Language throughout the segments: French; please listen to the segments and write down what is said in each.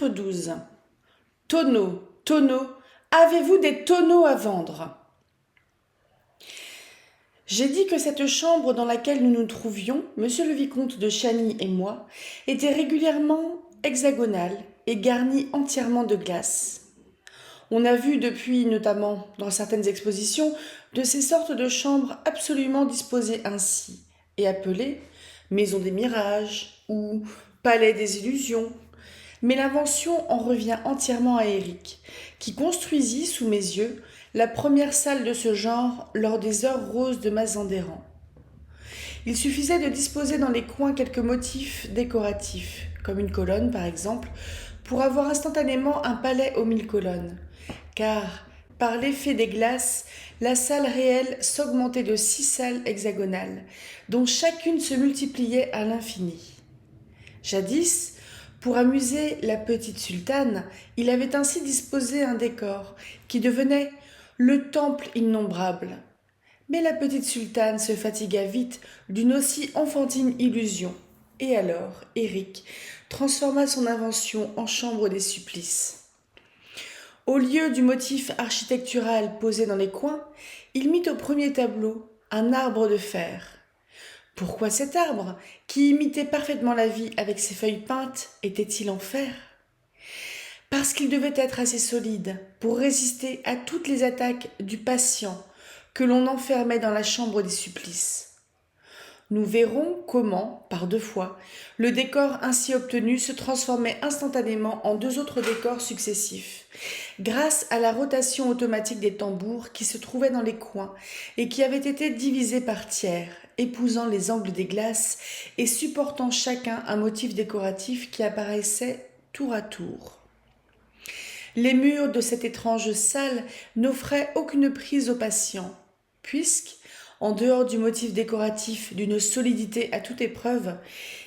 Chapitre 12. Tonneaux, tonneaux, avez-vous des tonneaux à vendre? J'ai dit que cette chambre dans laquelle nous nous trouvions, monsieur le vicomte de Chagny et moi, était régulièrement hexagonale et garnie entièrement de glace. On a vu depuis, notamment dans certaines expositions, de ces sortes de chambres absolument disposées ainsi, et appelées maison des mirages ou palais des illusions. Mais l'invention en revient entièrement à Éric, qui construisit sous mes yeux la première salle de ce genre lors des heures roses de Mazandéran. Il suffisait de disposer dans les coins quelques motifs décoratifs, comme une colonne par exemple, pour avoir instantanément un palais aux 1000 colonnes, car par l'effet des glaces, la salle réelle s'augmentait de 6 salles hexagonales, dont chacune se multipliait à l'infini. Jadis, pour amuser la petite sultane, il avait ainsi disposé un décor qui devenait le temple innombrable. Mais la petite sultane se fatigua vite d'une aussi enfantine illusion, et alors Éric transforma son invention en chambre des supplices. Au lieu du motif architectural posé dans les coins, il mit au premier tableau un arbre de fer. Pourquoi cet arbre, qui imitait parfaitement la vie avec ses feuilles peintes, était-il en fer? Parce qu'il devait être assez solide pour résister à toutes les attaques du patient que l'on enfermait dans la chambre des supplices. Nous verrons comment, par 2 fois, le décor ainsi obtenu se transformait instantanément en 2 autres décors successifs, grâce à la rotation automatique des tambours qui se trouvaient dans les coins et qui avaient été divisés par tiers, épousant les angles des glaces et supportant chacun un motif décoratif qui apparaissait tour à tour. Les murs de cette étrange salle n'offraient aucune prise aux patients, puisque, en dehors du motif décoratif d'une solidité à toute épreuve,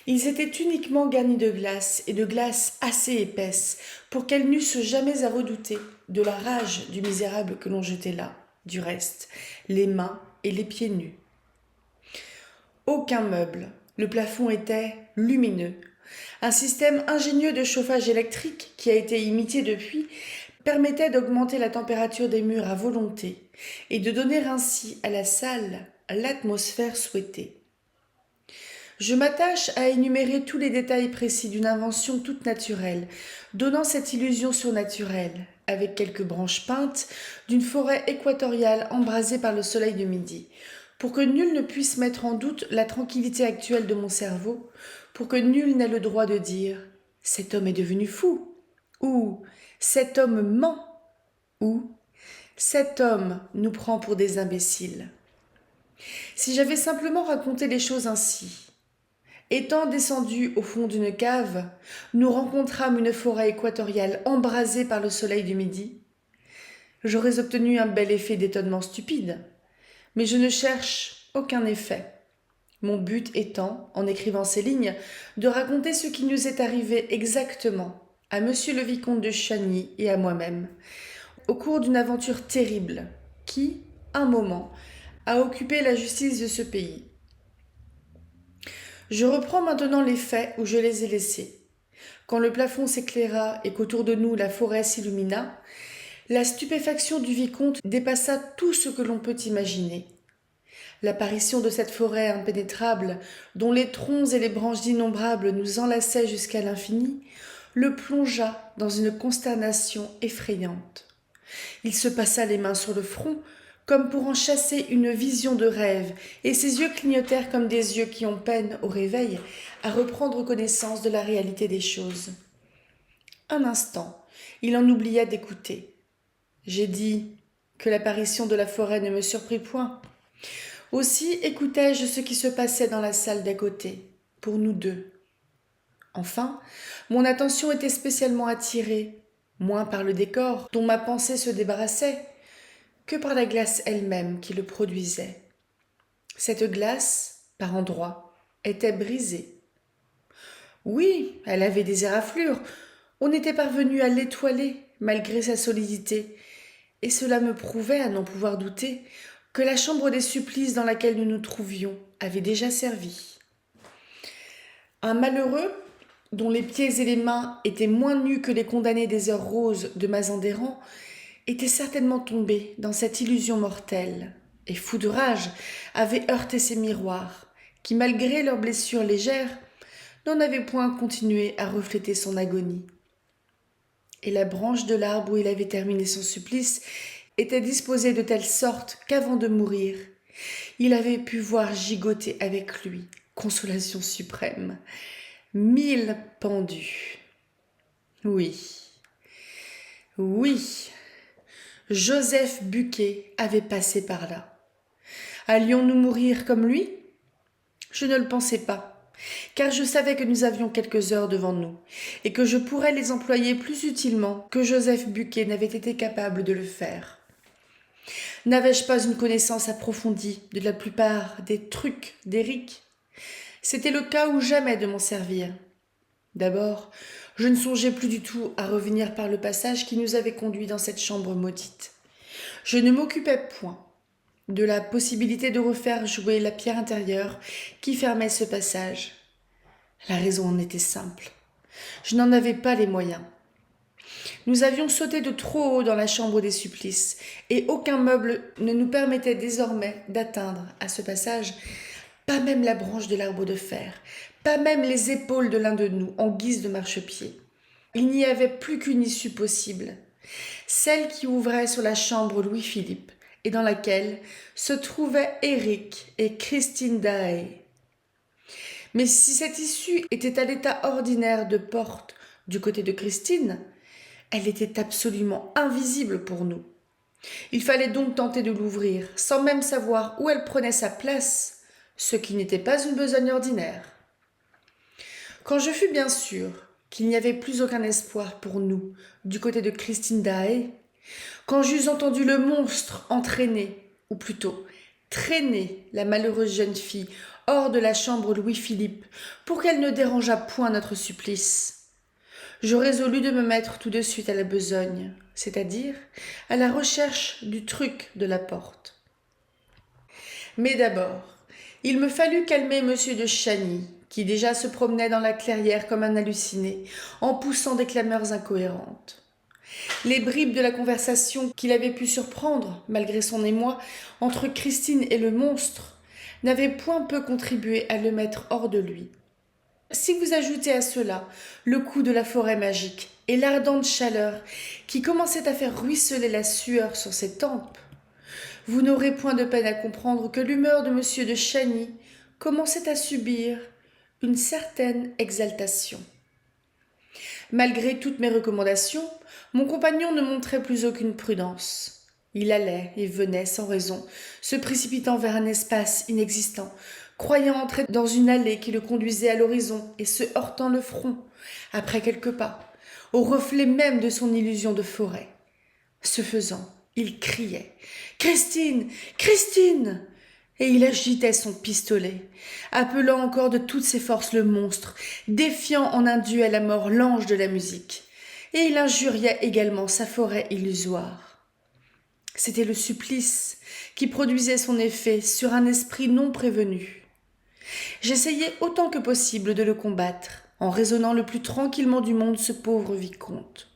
ils étaient uniquement garnis de glace et de glace assez épaisse pour qu'elles n'eussent jamais à redouter de la rage du misérable que l'on jetait là, du reste, les mains et les pieds nus. Aucun meuble, le plafond était lumineux. Un système ingénieux de chauffage électrique, qui a été imité depuis, permettait d'augmenter la température des murs à volonté et de donner ainsi à la salle l'atmosphère souhaitée. Je m'attache à énumérer tous les détails précis d'une invention toute naturelle, donnant cette illusion surnaturelle, avec quelques branches peintes, d'une forêt équatoriale embrasée par le soleil de midi, pour que nul ne puisse mettre en doute la tranquillité actuelle de mon cerveau, pour que nul n'ait le droit de dire « cet homme est devenu fou » ou « cet homme ment » ou « cet homme nous prend pour des imbéciles ». Si j'avais simplement raconté les choses ainsi, étant descendus au fond d'une cave, nous rencontrâmes une forêt équatoriale embrasée par le soleil du midi, j'aurais obtenu un bel effet d'étonnement stupide, mais je ne cherche aucun effet. Mon but étant, en écrivant ces lignes, de raconter ce qui nous est arrivé exactement à monsieur le vicomte de Chagny et à moi-même, au cours d'une aventure terrible qui, un moment, a occupé la justice de ce pays. Je reprends maintenant les faits où je les ai laissés. Quand le plafond s'éclaira et qu'autour de nous la forêt s'illumina, la stupéfaction du vicomte dépassa tout ce que l'on peut imaginer. L'apparition de cette forêt impénétrable, dont les troncs et les branches innombrables nous enlaçaient jusqu'à l'infini, le plongea dans une consternation effrayante. Il se passa les mains sur le front, comme pour en chasser une vision de rêve, et ses yeux clignotèrent comme des yeux qui ont peine, au réveil, à reprendre connaissance de la réalité des choses. Un instant, il en oublia d'écouter. J'ai dit que l'apparition de la forêt ne me surprit point. Aussi écoutai-je ce qui se passait dans la salle d'à côté, pour nous deux. Enfin, mon attention était spécialement attirée, moins par le décor dont ma pensée se débarrassait, que par la glace elle-même qui le produisait. Cette glace, par endroits, était brisée. Oui, elle avait des éraflures. On était parvenu à l'étoiler, malgré sa solidité, et cela me prouvait, à n'en pouvoir douter, que la chambre des supplices dans laquelle nous nous trouvions avait déjà servi. Un malheureux, dont les pieds et les mains étaient moins nus que les condamnés des heures roses de Mazandéran, était certainement tombé dans cette illusion mortelle, et fou de rage, avait heurté ses miroirs, qui, malgré leurs blessures légères, n'en avaient point continué à refléter son agonie. Et la branche de l'arbre où il avait terminé son supplice était disposée de telle sorte qu'avant de mourir, il avait pu voir gigoter avec lui, consolation suprême, 1000 pendus. Oui, oui, Joseph Buquet avait passé par là. Allions-nous mourir comme lui ? Je ne le pensais pas, car je savais que nous avions quelques heures devant nous, et que je pourrais les employer plus utilement que Joseph Buquet n'avait été capable de le faire. N'avais-je pas une connaissance approfondie de la plupart des trucs d'Éric ? C'était le cas ou jamais de m'en servir. D'abord, je ne songeais plus du tout à revenir par le passage qui nous avait conduits dans cette chambre maudite. Je ne m'occupais point de la possibilité de refaire jouer la pierre intérieure qui fermait ce passage. La raison en était simple. Je n'en avais pas les moyens. Nous avions sauté de trop haut dans la chambre des supplices, et aucun meuble ne nous permettait désormais d'atteindre à ce passage, pas même la branche de l'arbre de fer, pas même les épaules de l'un de nous en guise de marchepied. Il n'y avait plus qu'une issue possible, celle qui ouvrait sur la chambre Louis-Philippe, et dans laquelle se trouvaient Éric et Christine Daae. Mais si cette issue était à l'état ordinaire de porte du côté de Christine, elle était absolument invisible pour nous. Il fallait donc tenter de l'ouvrir, sans même savoir où elle prenait sa place, ce qui n'était pas une besogne ordinaire. Quand je fus bien sûr qu'il n'y avait plus aucun espoir pour nous du côté de Christine Daae, quand j'eus entendu le monstre entraîner, ou plutôt traîner la malheureuse jeune fille hors de la chambre Louis-Philippe pour qu'elle ne dérangeât point notre supplice, je résolus de me mettre tout de suite à la besogne, c'est-à-dire à la recherche du truc de la porte. Mais d'abord, il me fallut calmer monsieur de Chagny, qui déjà se promenait dans la clairière comme un halluciné, en poussant des clameurs incohérentes. Les bribes de la conversation qu'il avait pu surprendre, malgré son émoi, entre Christine et le monstre, n'avaient point peu contribué à le mettre hors de lui. Si vous ajoutez à cela le coup de la forêt magique et l'ardente chaleur qui commençait à faire ruisseler la sueur sur ses tempes, vous n'aurez point de peine à comprendre que l'humeur de monsieur de Chagny commençait à subir une certaine exaltation. Malgré toutes mes recommandations, mon compagnon ne montrait plus aucune prudence. Il allait et venait sans raison, se précipitant vers un espace inexistant, croyant entrer dans une allée qui le conduisait à l'horizon et se heurtant le front, après quelques pas, au reflet même de son illusion de forêt. Ce faisant, il criait « Christine, Christine !» et il agitait son pistolet, appelant encore de toutes ses forces le monstre, défiant en un duel à mort l'ange de la musique, et il injuriait également sa forêt illusoire. C'était le supplice qui produisait son effet sur un esprit non prévenu. J'essayai autant que possible de le combattre, en raisonnant le plus tranquillement du monde ce pauvre vicomte,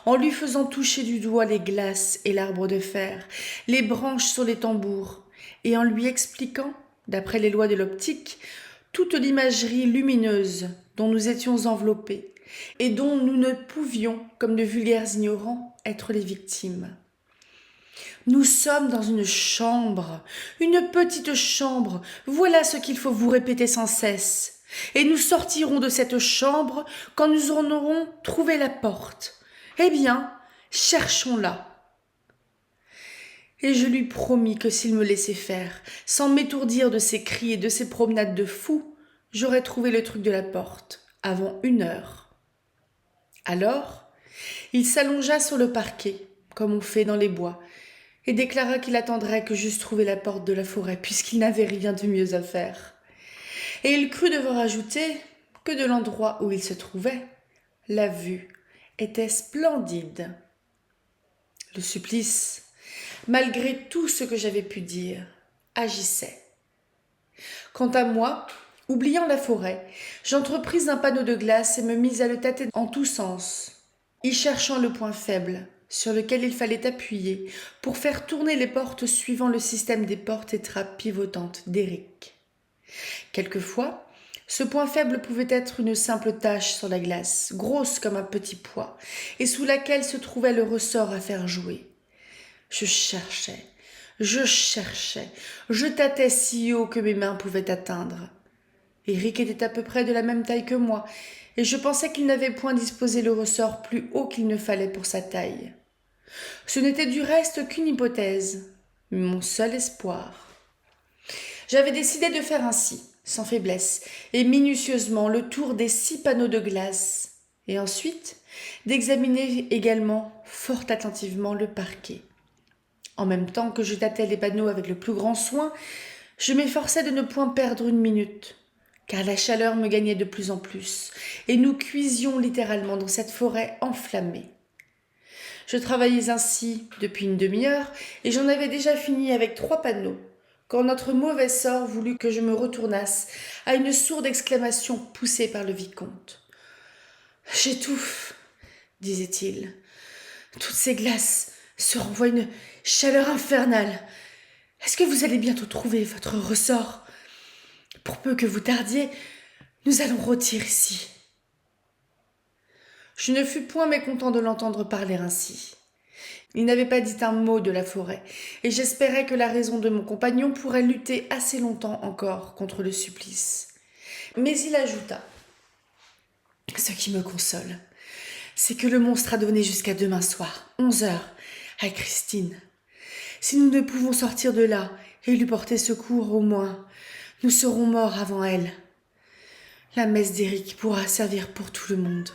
en lui faisant toucher du doigt les glaces et l'arbre de fer, les branches sur les tambours, et en lui expliquant, d'après les lois de l'optique, toute l'imagerie lumineuse dont nous étions enveloppés, et dont nous ne pouvions, comme de vulgaires ignorants, être les victimes. Nous sommes dans une petite chambre, voilà ce qu'il faut vous répéter sans cesse. Et nous sortirons de cette chambre quand nous en aurons trouvé la porte. Eh bien, cherchons-la. Et je lui promis que s'il me laissait faire, sans m'étourdir de ses cris et de ses promenades de fou, j'aurais trouvé le truc de la porte, avant 1 heure. Alors, il s'allongea sur le parquet, comme on fait dans les bois, et déclara qu'il attendrait que j'eusse trouvé la porte de la forêt, puisqu'il n'avait rien de mieux à faire. Et il crut devoir ajouter que de l'endroit où il se trouvait, la vue était splendide. Le supplice, malgré tout ce que j'avais pu dire, agissait. Quant à moi, Oubliant la forêt, j'entrepris un panneau de glace et me mis à le tâter en tous sens, y cherchant le point faible sur lequel il fallait appuyer pour faire tourner les portes suivant le système des portes et trappes pivotantes d'Eric. Quelquefois, ce point faible pouvait être une simple tache sur la glace, grosse comme un petit pois, et sous laquelle se trouvait le ressort à faire jouer. Je cherchais, je tâtais si haut que mes mains pouvaient atteindre. Eric était à peu près de la même taille que moi, et je pensais qu'il n'avait point disposé le ressort plus haut qu'il ne fallait pour sa taille. Ce n'était du reste qu'une hypothèse, mon seul espoir. J'avais décidé de faire ainsi, sans faiblesse, et minutieusement le tour des 6 panneaux de glace, et ensuite d'examiner également fort attentivement le parquet. En même temps que je tâtais les panneaux avec le plus grand soin, je m'efforçais de ne point perdre une minute, car la chaleur me gagnait de plus en plus, et nous cuisions littéralement dans cette forêt enflammée. Je travaillais ainsi depuis une demi-heure, et j'en avais déjà fini avec 3 panneaux, quand notre mauvais sort voulut que je me retournasse à une sourde exclamation poussée par le vicomte. « J'étouffe, disait-il. Toutes ces glaces se renvoient une chaleur infernale. Est-ce que vous allez bientôt trouver votre ressort ? Pour peu que vous tardiez, nous allons rôtir ici. » Je ne fus point mécontent de l'entendre parler ainsi. Il n'avait pas dit un mot de la forêt, et j'espérais que la raison de mon compagnon pourrait lutter assez longtemps encore contre le supplice. Mais il ajouta : « Ce qui me console, c'est que le monstre a donné jusqu'à demain soir, 11 heures, à Christine. Si nous ne pouvons sortir de là et lui porter secours au moins, nous serons morts avant elle. La messe d'Eric pourra servir pour tout le monde. »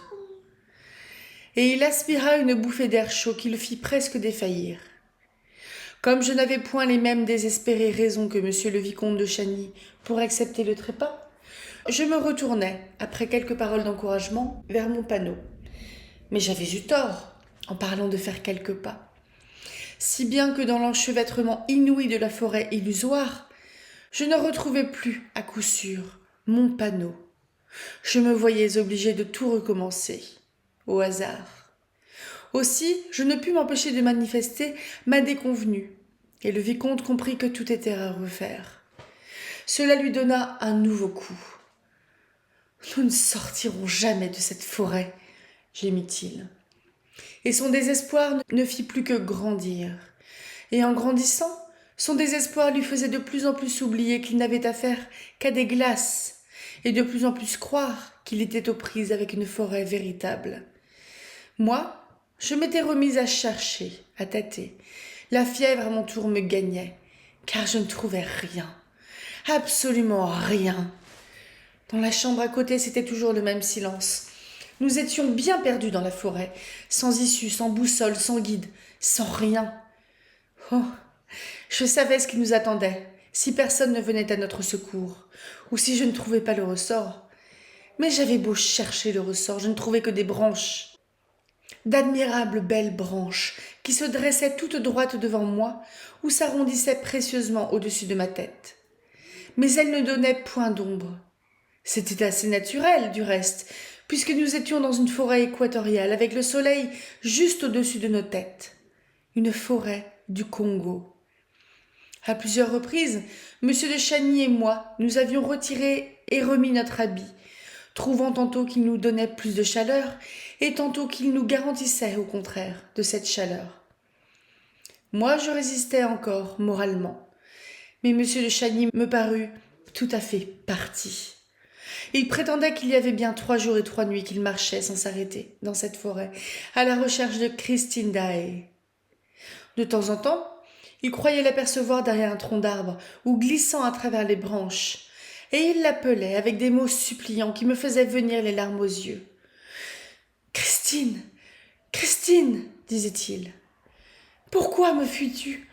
Et il aspira une bouffée d'air chaud qui le fit presque défaillir. Comme je n'avais point les mêmes désespérées raisons que monsieur le vicomte de Chagny pour accepter le trépas, je me retournai, après quelques paroles d'encouragement, vers mon panneau. Mais j'avais eu tort en parlant de faire quelques pas. Si bien que dans l'enchevêtrement inouï de la forêt illusoire, je ne retrouvais plus, à coup sûr, mon panneau. Je me voyais obligé de tout recommencer, au hasard. Aussi, je ne pus m'empêcher de manifester ma déconvenue, et le vicomte comprit que tout était à refaire. Cela lui donna un nouveau coup. « Nous ne sortirons jamais de cette forêt, » gémit-il. Et son désespoir ne fit plus que grandir. Et en grandissant, son désespoir lui faisait de plus en plus oublier qu'il n'avait affaire qu'à des glaces, et de plus en plus croire qu'il était aux prises avec une forêt véritable. Moi, je m'étais remise à chercher, à tâter. La fièvre à mon tour me gagnait, car je ne trouvais rien, absolument rien. Dans la chambre à côté, c'était toujours le même silence. Nous étions bien perdus dans la forêt, sans issue, sans boussole, sans guide, sans rien. Oh, je savais ce qui nous attendait, si personne ne venait à notre secours, ou si je ne trouvais pas le ressort. Mais j'avais beau chercher le ressort, je ne trouvais que des branches. D'admirables belles branches qui se dressaient toutes droites devant moi ou s'arrondissaient précieusement au-dessus de ma tête. Mais elles ne donnaient point d'ombre. C'était assez naturel, du reste, puisque nous étions dans une forêt équatoriale avec le soleil juste au-dessus de nos têtes. Une forêt du Congo. À plusieurs reprises, M. de Chagny et moi, nous avions retiré et remis notre habit, trouvant tantôt qu'il nous donnait plus de chaleur et tantôt qu'il nous garantissait, au contraire, de cette chaleur. Moi, je résistais encore, moralement, mais M. de Chagny me parut tout à fait parti. Il prétendait qu'il y avait bien 3 jours et 3 nuits qu'il marchait sans s'arrêter dans cette forêt, à la recherche de Christine Daae. De temps en temps, il croyait l'apercevoir derrière un tronc d'arbre ou glissant à travers les branches, et il l'appelait avec des mots suppliants qui me faisaient venir les larmes aux yeux. « Christine, Christine, disait-il, pourquoi me fuis-tu ?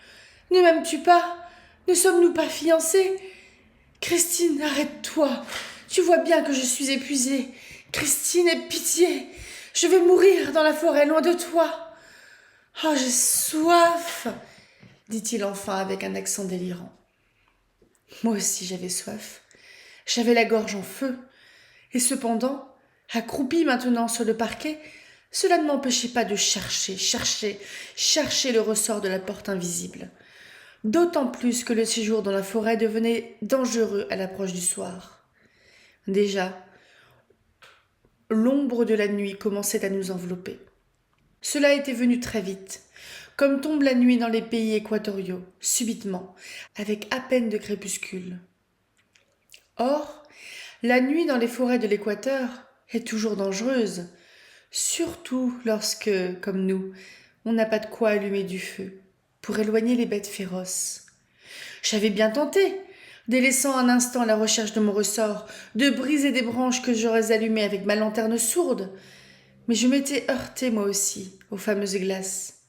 Ne m'aimes-tu pas ? Ne sommes-nous pas fiancés ? Christine, arrête-toi ! Tu vois bien que je suis épuisée. Christine, aie pitié. Je vais mourir dans la forêt, loin de toi. Oh, j'ai soif, dit-il enfin avec un accent délirant. Moi aussi j'avais soif, J'avais la gorge en feu, et cependant, accroupi maintenant sur le parquet, cela ne m'empêchait pas de chercher le ressort de la porte invisible. D'autant plus que le séjour dans la forêt devenait dangereux à l'approche du soir. Déjà, l'ombre de la nuit commençait à nous envelopper. Cela était venu très vite, comme tombe la nuit dans les pays équatoriaux, subitement, avec à peine de crépuscule. Or, la nuit dans les forêts de l'Équateur est toujours dangereuse, surtout lorsque, comme nous, on n'a pas de quoi allumer du feu pour éloigner les bêtes féroces. J'avais bien tenté, délaissant un instant la recherche de mon ressort, de briser des branches que j'aurais allumées avec ma lanterne sourde, mais je m'étais heurté moi aussi aux fameuses glaces,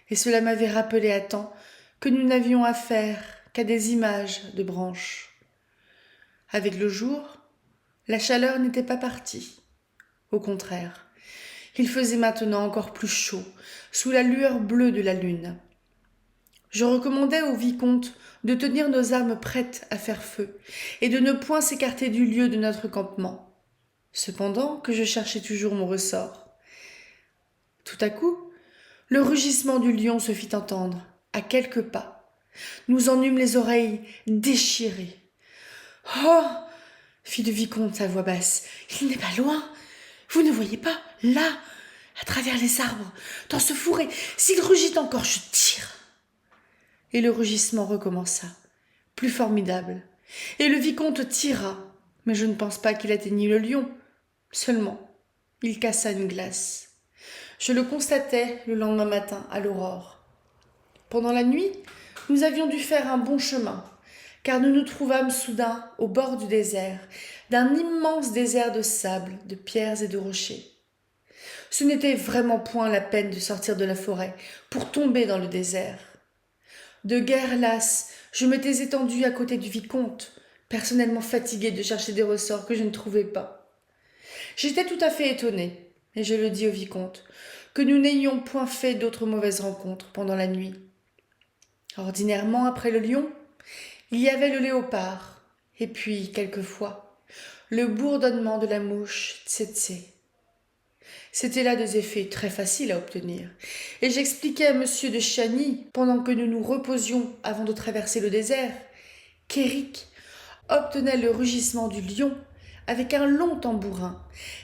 et cela m'avait rappelé à temps que nous n'avions affaire qu'à des images de branches. Avec le jour, la chaleur n'était pas partie. Au contraire, il faisait maintenant encore plus chaud, sous la lueur bleue de la lune. Je recommandais au vicomte de tenir nos armes prêtes à faire feu et de ne point s'écarter du lieu de notre campement. Cependant que je cherchais toujours mon ressort. Tout à coup, le rugissement du lion se fit entendre, à quelques pas. Nous en eûmes les oreilles déchirées. « Oh !» fit le vicomte à voix basse. « Il n'est pas loin. Vous ne voyez pas, là, à travers les arbres, dans ce fourré. S'il rugit encore, je tire. » Et le rugissement recommença, plus formidable. Et le vicomte tira, mais je ne pense pas qu'il atteignît le lion. Seulement, il cassa une glace. Je le constatai le lendemain matin à l'aurore. Pendant la nuit, nous avions dû faire un bon chemin, car nous nous trouvâmes soudain au bord du désert, d'un immense désert de sable, de pierres et de rochers. Ce n'était vraiment point la peine de sortir de la forêt pour tomber dans le désert. De guerre lasse, je m'étais étendue à côté du vicomte, personnellement fatiguée de chercher des ressorts que je ne trouvais pas. J'étais tout à fait étonnée, et je le dis au vicomte, que nous n'ayons point fait d'autres mauvaises rencontres pendant la nuit. Ordinairement, après le lion, il y avait le léopard, et puis, quelquefois, le bourdonnement de la mouche tsetse. C'étaient là des effets très faciles à obtenir, et j'expliquai à monsieur de Chagny, pendant que nous nous reposions avant de traverser le désert, qu'Éric obtenait le rugissement du lion avec un long tambourin,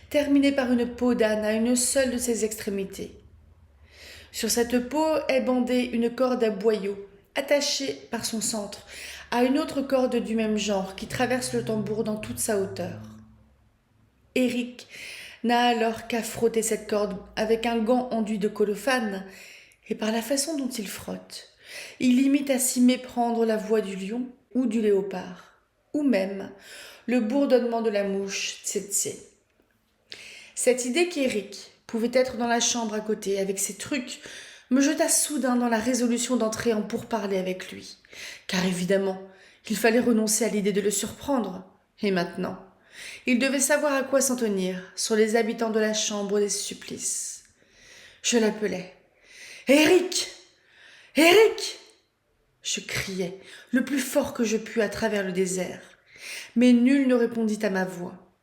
terminé par une peau d'âne à une seule de ses extrémités. Sur cette peau est bandée une corde à boyaux, attachée par son centre à une autre corde du même genre qui traverse le tambour dans toute sa hauteur. Éric n'a alors qu'à frotter cette corde avec un gant enduit de colophane, et par la façon dont il frotte, il imite à s'y méprendre la voix du lion ou du léopard, ou même le bourdonnement de la mouche tsetse. Cette idée qu'Éric pouvait être dans la chambre à côté avec ses trucs me jeta soudain dans la résolution d'entrer en pourparlers avec lui, car évidemment, il fallait renoncer à l'idée de le surprendre. Et maintenant, il devait savoir à quoi s'en tenir sur les habitants de la chambre des supplices. Je l'appelai. « Éric ! Éric !» Je criai, le plus fort que je pus à travers le désert, mais nul ne répondit à ma voix.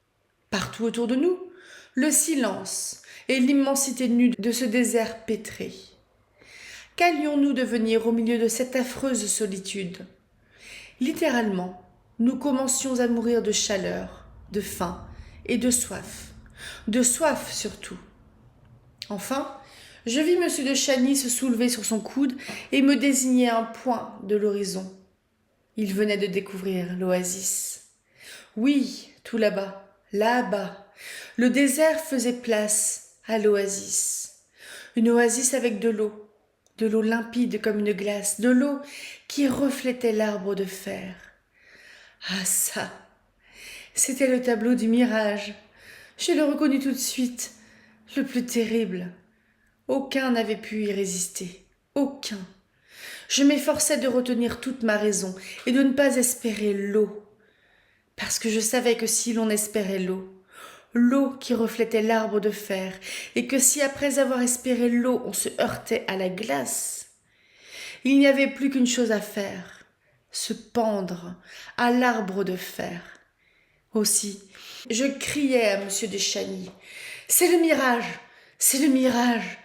Partout autour de nous, le silence et l'immensité nue de ce désert pétré. Qu'allions-nous devenir au milieu de cette affreuse solitude ? Littéralement, nous commencions à mourir de chaleur, de faim et de soif surtout. Enfin, je vis M. de Chagny se soulever sur son coude et me désigner un point de l'horizon. Il venait de découvrir l'oasis. Oui, tout là-bas, le désert faisait place à l'oasis. Une oasis avec de l'eau limpide comme une glace, de l'eau qui reflétait l'arbre de fer. Ah ça, c'était le tableau du mirage. Je le reconnus tout de suite, le plus terrible. Aucun n'avait pu y résister, aucun. Je m'efforçais de retenir toute ma raison et de ne pas espérer l'eau, parce que je savais que si l'on espérait l'eau qui reflétait l'arbre de fer, et que si après avoir espéré l'eau on se heurtait à la glace, il n'y avait plus qu'une chose à faire, se pendre à l'arbre de fer Aussi, je criai à monsieur de Chagny. C'est le mirage, c'est le mirage.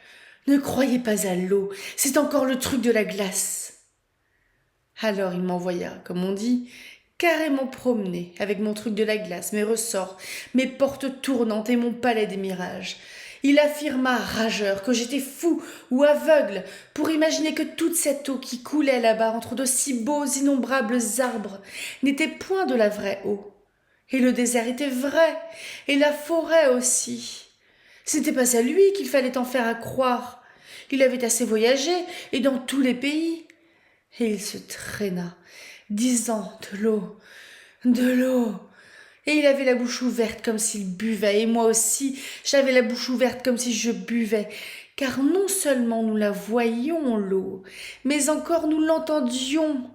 Ne croyez pas à l'eau, c'est encore le truc de la glace. Alors il m'envoya, comme on dit, carrément promener avec mon truc de la glace, mes ressorts, mes portes tournantes et mon palais des mirages. Il affirma, rageur, que j'étais fou ou aveugle pour imaginer que toute cette eau qui coulait là-bas entre de si beaux, innombrables arbres n'était point de la vraie eau. Et le désert était vrai, et la forêt aussi. Ce n'était pas à lui qu'il fallait en faire à croire. Il avait assez voyagé, et dans tous les pays. Et il se traîna, disant de l'eau, de l'eau. Et il avait la bouche ouverte comme s'il buvait, et moi aussi, j'avais la bouche ouverte comme si je buvais, car non seulement nous la voyions, l'eau, mais encore nous l'entendions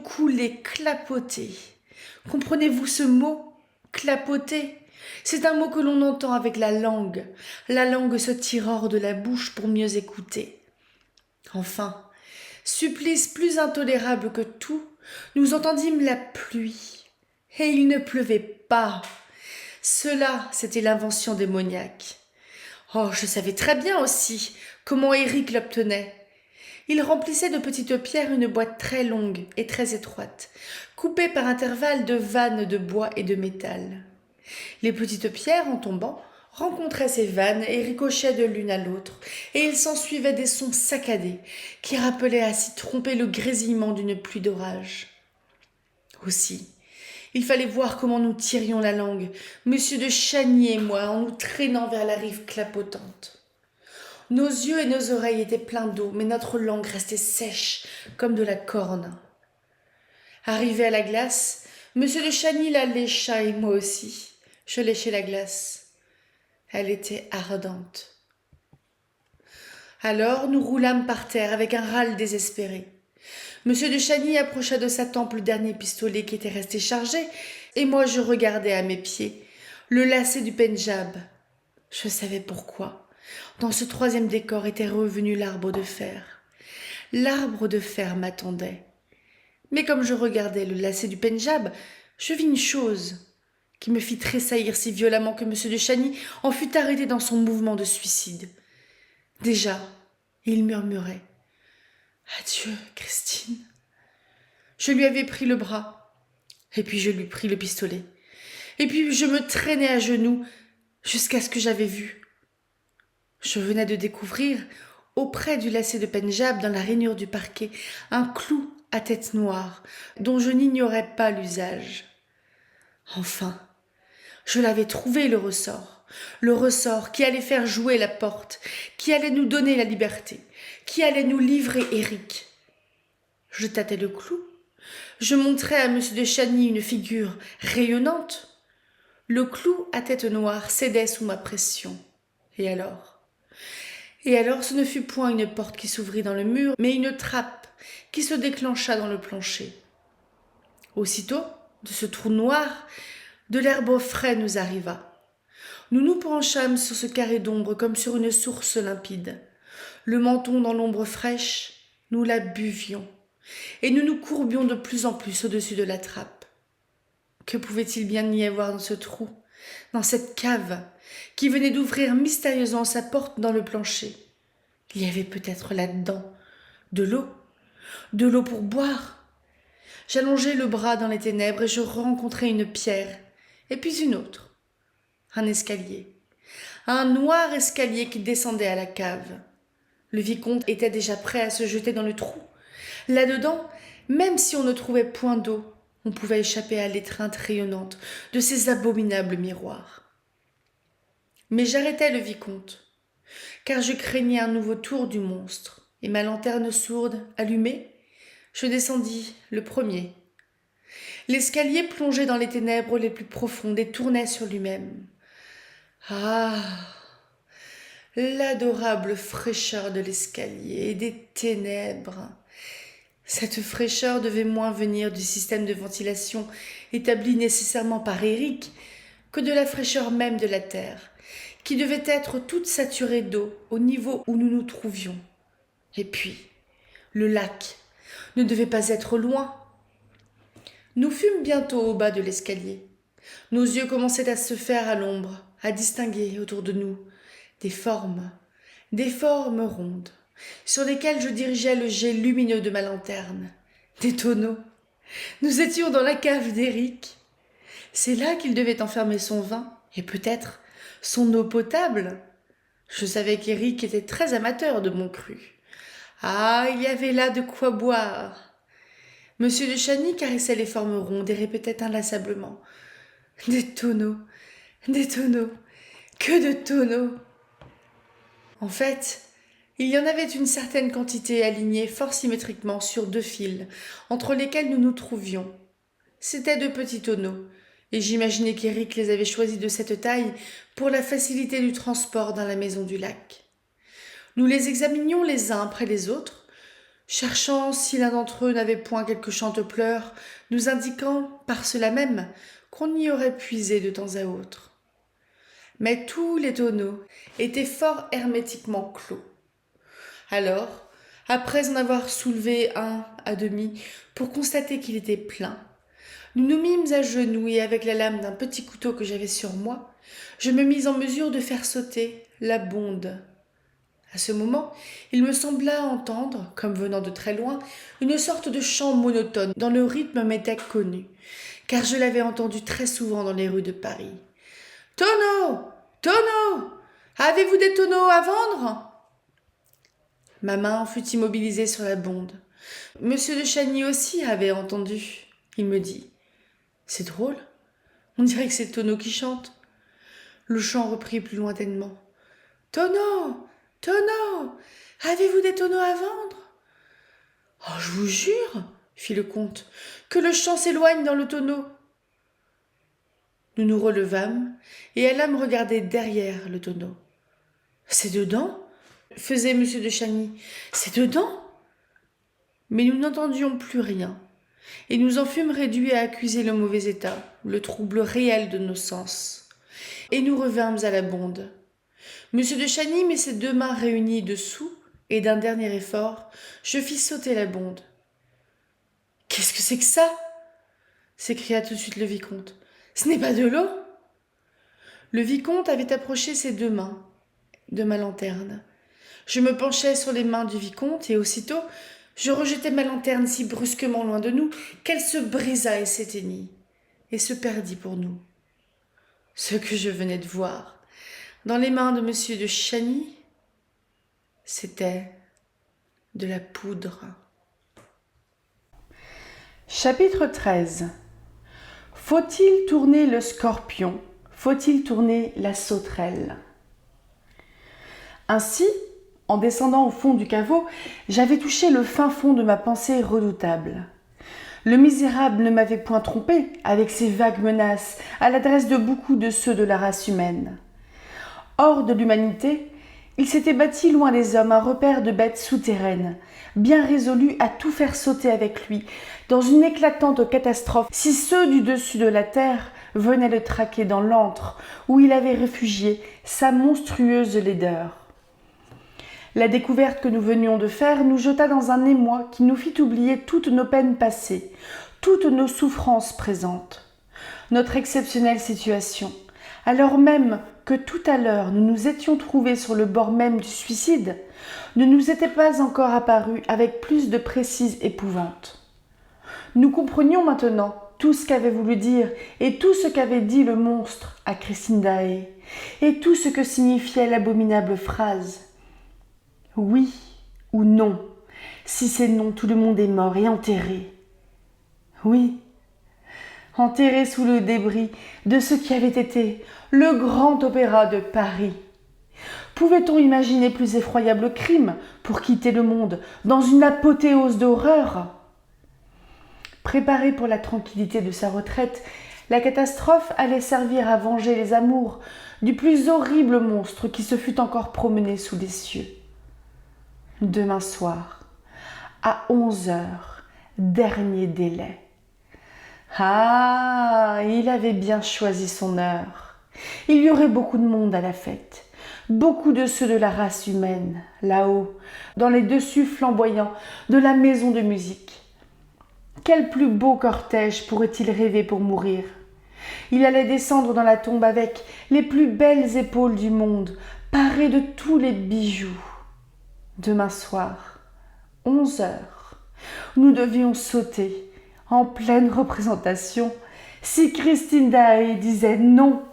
couler, clapoter. Comprenez-vous ce mot, clapoter? C'est un mot que l'on entend avec la langue se tire hors de la bouche pour mieux écouter. Enfin, supplice plus intolérable que tout, nous entendîmes la pluie. Et il ne pleuvait pas. Cela, c'était l'invention démoniaque. Oh, je savais très bien aussi comment Éric l'obtenait. Il remplissait de petites pierres une boîte très longue et très étroite, coupée par intervalles de vannes de bois et de métal. Les petites pierres, en tombant, rencontraient ces vannes et ricochaient de l'une à l'autre, et il s'ensuivait des sons saccadés qui rappelaient à s'y tromper le grésillement d'une pluie d'orage. Aussi, il fallait voir comment nous tirions la langue, monsieur de Chagny et moi, en nous traînant vers la rive clapotante. Nos yeux et nos oreilles étaient pleins d'eau, mais notre langue restait sèche comme de la corne. Arrivé à la glace, monsieur de Chagny la lécha et moi aussi. Je léchai la glace. Elle était ardente. Alors nous roulâmes par terre avec un râle désespéré. Monsieur de Chagny approcha de sa tempe le dernier pistolet qui était resté chargé, et moi je regardais à mes pieds le lacet du Pendjab. Je savais pourquoi. Dans ce troisième décor était revenu l'arbre de fer. L'arbre de fer m'attendait. Mais comme je regardais le lacet du Pendjab, je vis une chose qui me fit tressaillir si violemment que monsieur de Chagny en fut arrêté dans son mouvement de suicide. Déjà, il murmurait « Adieu, Christine ». Je lui avais pris le bras, et puis je lui pris le pistolet, et puis je me traînai à genoux jusqu'à ce que j'avais vu. Je venais de découvrir, auprès du lacet de Pendjab, dans la rainure du parquet, un clou à tête noire, dont je n'ignorais pas l'usage. Enfin, je l'avais trouvé, le ressort qui allait faire jouer la porte, qui allait nous donner la liberté, qui allait nous livrer Éric. Je tâtai le clou, je montrai à monsieur de Chagny une figure rayonnante. Le clou à tête noire cédait sous ma pression. Et alors, ce ne fut point une porte qui s'ouvrit dans le mur, mais une trappe qui se déclencha dans le plancher. Aussitôt, de ce trou noir, de l'herbe frais nous arriva. Nous nous penchâmes sur ce carré d'ombre comme sur une source limpide. Le menton dans l'ombre fraîche, nous la buvions, et nous nous courbions de plus en plus au-dessus de la trappe. Que pouvait-il bien y avoir dans ce trou, dans cette cave, qui venait d'ouvrir mystérieusement sa porte dans le plancher? Il y avait peut-être là-dedans de l'eau pour boire. J'allongeai le bras dans les ténèbres et je rencontrai une pierre, et puis une autre. Un escalier, un noir escalier qui descendait à la cave. Le vicomte était déjà prêt à se jeter dans le trou. Là-dedans, même si on ne trouvait point d'eau, on pouvait échapper à l'étreinte rayonnante de ces abominables miroirs. Mais j'arrêtai le vicomte, car je craignais un nouveau tour du monstre, et ma lanterne sourde allumée, je descendis le premier. L'escalier plongeait dans les ténèbres les plus profondes et tournait sur lui-même. Ah, l'adorable fraîcheur de l'escalier et des ténèbres. Cette fraîcheur devait moins venir du système de ventilation établi nécessairement par Éric que de la fraîcheur même de la terre, qui devait être toute saturée d'eau au niveau où nous nous trouvions. Et puis, le lac ne devait pas être loin. Nous fûmes bientôt au bas de l'escalier. Nos yeux commençaient à se faire à l'ombre, à distinguer autour de nous des formes rondes, sur lesquelles je dirigeais le jet lumineux de ma lanterne. Des tonneaux. Nous étions dans la cave d'Éric. C'est là qu'il devait enfermer son vin, et peut-être son eau potable. Je savais qu'Éric était très amateur de mon cru. Ah, il y avait là de quoi boire. Monsieur de Chagny caressait les formes rondes et répétait inlassablement: des tonneaux, que de tonneaux. En fait, il y en avait une certaine quantité alignée fort symétriquement sur 2 fils, entre lesquels nous nous trouvions. C'étaient de petits tonneaux, et j'imaginais qu'Éric les avait choisis de cette taille pour la facilité du transport dans la maison du lac. Nous les examinions les uns après les autres, cherchant si l'un d'entre eux n'avait point quelque chantepleurs, nous indiquant, par cela même, qu'on y aurait puisé de temps à autre. Mais tous les tonneaux étaient fort hermétiquement clos. Alors, après en avoir soulevé un à demi pour constater qu'il était plein, nous nous mîmes à genoux et avec la lame d'un petit couteau que j'avais sur moi, je me mis en mesure de faire sauter la bonde. À ce moment, il me sembla entendre, comme venant de très loin, une sorte de chant monotone dont le rythme m'était connu, car je l'avais entendu très souvent dans les rues de Paris. « Tonneaux! Tonneaux! Avez-vous des tonneaux à vendre ?» Ma main fut immobilisée sur la bonde. Monsieur de Chagny aussi avait entendu. Il me dit: « C'est drôle, on dirait que c'est le tonneau qui chante. » Le chant reprit plus lointainement. « Tonneaux! Tonneaux! Avez-vous des tonneaux à vendre ?»« Oh, je vous jure, fit le comte, que le chant s'éloigne dans le tonneau. » Nous nous relevâmes et allâmes regarder derrière le tonneau. « C'est dedans ?» faisait monsieur de Chagny. « C'est dedans ?» Mais nous n'entendions plus rien, et nous en fûmes réduits à accuser le mauvais état, le trouble réel de nos sens. Et nous revînmes à la bonde. Monsieur de Chagny mit ses 2 mains réunies dessous, et d'un dernier effort, je fis sauter la bonde. « Qu'est-ce que c'est que ça ?» s'écria tout de suite le vicomte. « Ce n'est pas de l'eau ?» Le vicomte avait approché ses 2 mains de ma lanterne. Je me penchai sur les mains du vicomte, et aussitôt, je rejetai ma lanterne si brusquement loin de nous qu'elle se brisa et s'éteignit, et se perdit pour nous. Ce que je venais de voir dans les mains de monsieur de Chagny, c'était de la poudre. Chapitre 13. Faut-il tourner le scorpion ? Faut-il tourner la sauterelle ? Ainsi, en descendant au fond du caveau, j'avais touché le fin fond de ma pensée redoutable. Le misérable ne m'avait point trompé avec ses vagues menaces à l'adresse de beaucoup de ceux de la race humaine. Hors de l'humanité, il s'était bâti loin des hommes un repère de bêtes souterraines, bien résolu à tout faire sauter avec lui, dans une éclatante catastrophe, si ceux du dessus de la terre venaient le traquer dans l'antre où il avait réfugié sa monstrueuse laideur. La découverte que nous venions de faire nous jeta dans un émoi qui nous fit oublier toutes nos peines passées, toutes nos souffrances présentes. Notre exceptionnelle situation, alors même que tout à l'heure nous nous étions trouvés sur le bord même du suicide, ne nous était pas encore apparue avec plus de précise épouvante. Nous comprenions maintenant tout ce qu'avait voulu dire et tout ce qu'avait dit le monstre à Christine Daae, et tout ce que signifiait l'abominable phrase. Oui ou non, si c'est non, tout le monde est mort et enterré. Oui, enterré sous le débris de ce qui avait été le grand opéra de Paris. Pouvait-on imaginer plus effroyable crime pour quitter le monde dans une apothéose d'horreur ? Préparée pour la tranquillité de sa retraite, la catastrophe allait servir à venger les amours du plus horrible monstre qui se fût encore promené sous les cieux. Demain soir, à 11h, dernier délai. Ah, il avait bien choisi son heure. Il y aurait beaucoup de monde à la fête, beaucoup de ceux de la race humaine, là-haut, dans les dessus flamboyants de la maison de musique. Quel plus beau cortège pourrait-il rêver pour mourir ? Il allait descendre dans la tombe avec les plus belles épaules du monde, paré de tous les bijoux. Demain soir, 11 heures, nous devions sauter en pleine représentation si Christine Daae disait non.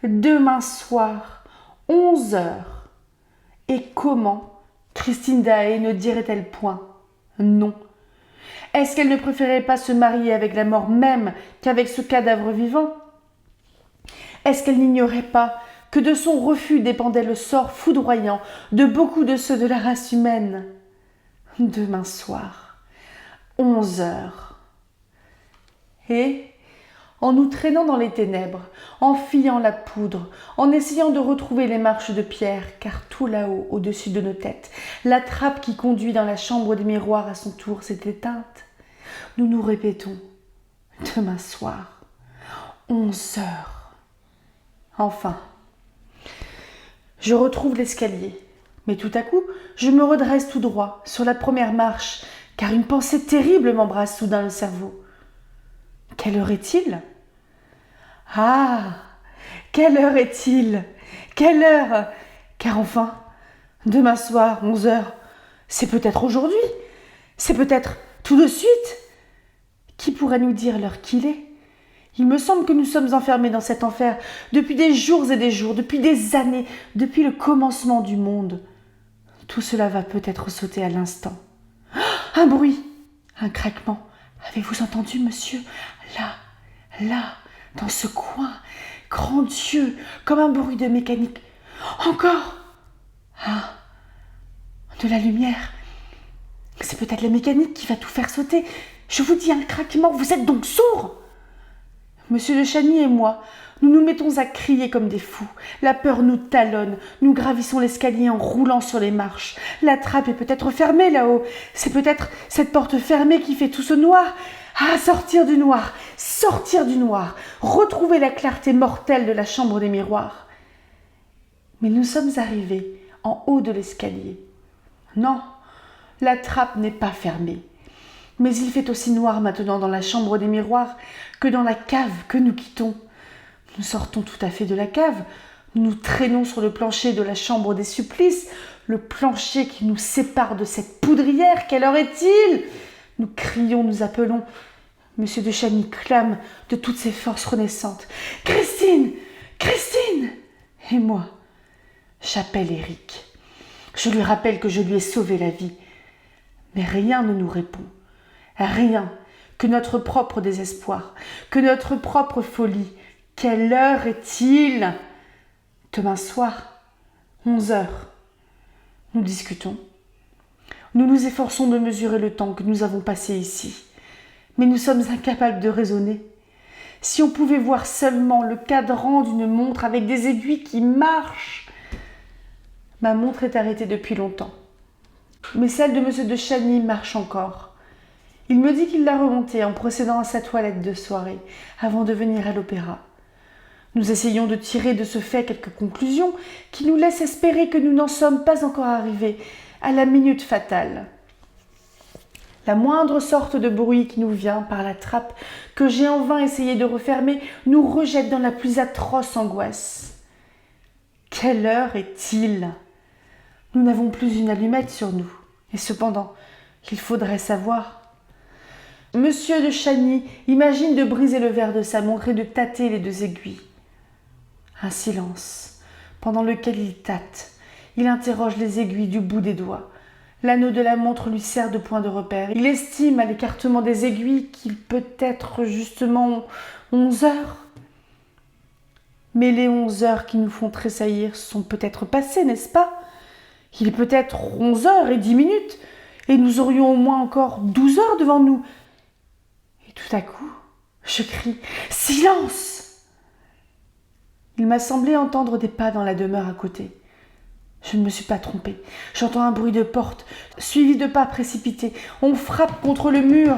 Demain soir, 11 heures. Et comment Christine Daae ne dirait-elle point non? Est-ce qu'elle ne préférait pas se marier avec la mort même qu'avec ce cadavre vivant? Est-ce qu'elle n'ignorait pas que de son refus dépendait le sort foudroyant de beaucoup de ceux de la race humaine? Demain soir, 11 heures. Et, en nous traînant dans les ténèbres, en fuyant la poudre, en essayant de retrouver les marches de pierre, car tout là-haut, au-dessus de nos têtes, la trappe qui conduit dans la chambre des miroirs à son tour s'est éteinte, nous nous répétons, demain soir, 11 heures. Enfin, je retrouve l'escalier, mais tout à coup, je me redresse tout droit sur la première marche, car une pensée terrible m'embrasse soudain le cerveau. Quelle heure est-il? Ah, quelle heure est-il? Quelle heure? Car enfin, demain soir, 11 heures, c'est peut-être aujourd'hui, c'est peut-être tout de suite. Qui pourrait nous dire l'heure qu'il est? Il me semble que nous sommes enfermés dans cet enfer depuis des jours et des jours, depuis des années, depuis le commencement du monde. Tout cela va peut-être sauter à l'instant. Un bruit, un craquement. Avez-vous entendu, monsieur? Là, dans ce coin, grand Dieu, comme un bruit de mécanique. Encore! Ah, de la lumière. C'est peut-être la mécanique qui va tout faire sauter. Je vous dis un craquement, vous êtes donc sourds? Monsieur de Chagny et moi, nous nous mettons à crier comme des fous. La peur nous talonne. Nous gravissons l'escalier en roulant sur les marches. La trappe est peut-être fermée là-haut. C'est peut-être cette porte fermée qui fait tout ce noir. Ah, sortir du noir, retrouver la clarté mortelle de la chambre des miroirs. Mais nous sommes arrivés en haut de l'escalier. Non, la trappe n'est pas fermée. Mais il fait aussi noir maintenant dans la chambre des miroirs que dans la cave que nous quittons. Nous sortons tout à fait de la cave. Nous nous traînons sur le plancher de la chambre des supplices, le plancher qui nous sépare de cette poudrière. Quelle heure est-il? Nous crions, nous appelons. Monsieur de Chagny clame de toutes ses forces renaissantes. Christine! Christine! Et moi, j'appelle Éric. Je lui rappelle que je lui ai sauvé la vie. Mais rien ne nous répond. Rien que notre propre désespoir, que notre propre folie. Quelle heure est-il? Demain soir, 11 heures. Nous discutons. Nous nous efforçons de mesurer le temps que nous avons passé ici. Mais nous sommes incapables de raisonner. Si on pouvait voir seulement le cadran d'une montre avec des aiguilles qui marchent. Ma montre est arrêtée depuis longtemps. Mais celle de monsieur de Chagny marche encore. Il me dit qu'il l'a remontée en procédant à sa toilette de soirée, avant de venir à l'opéra. Nous essayons de tirer de ce fait quelques conclusions qui nous laissent espérer que nous n'en sommes pas encore arrivés à la minute fatale. La moindre sorte de bruit qui nous vient par la trappe que j'ai en vain essayé de refermer nous rejette dans la plus atroce angoisse. Quelle heure est-il? Nous n'avons plus une allumette sur nous, et cependant, il faudrait savoir. Monsieur de Chagny imagine de briser le verre de sa montre et de tâter les deux aiguilles. Un silence, pendant lequel il tâte. Il interroge les aiguilles du bout des doigts. L'anneau de la montre lui sert de point de repère. Il estime à l'écartement des aiguilles qu'il peut être justement 11 heures. Mais les 11 heures qui nous font tressaillir sont peut-être passées, n'est-ce pas? Il est peut-être 11 heures et 10 minutes, et nous aurions au moins encore 12 heures devant nous. Et tout à coup, je crie « Silence !» Il m'a semblé entendre des pas dans la demeure à côté. Je ne me suis pas trompée. J'entends un bruit de porte, suivi de pas précipités. On frappe contre le mur.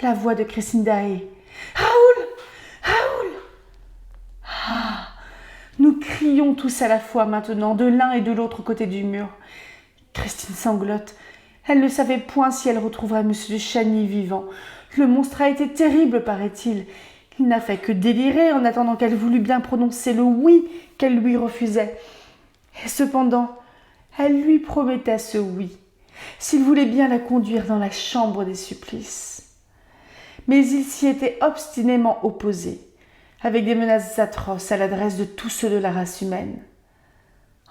La voix de Christine Daae. « Raoul! Raoul !» Ah, nous crions tous à la fois maintenant, de l'un et de l'autre côté du mur. Christine sanglote. Elle ne savait point si elle retrouverait M. de Chagny vivant. Le monstre a été terrible, paraît-il. Il n'a fait que délirer en attendant qu'elle voulût bien prononcer le oui qu'elle lui refusait. Et cependant, elle lui promettait ce oui, s'il voulait bien la conduire dans la chambre des supplices. Mais il s'y était obstinément opposé, avec des menaces atroces à l'adresse de tous ceux de la race humaine.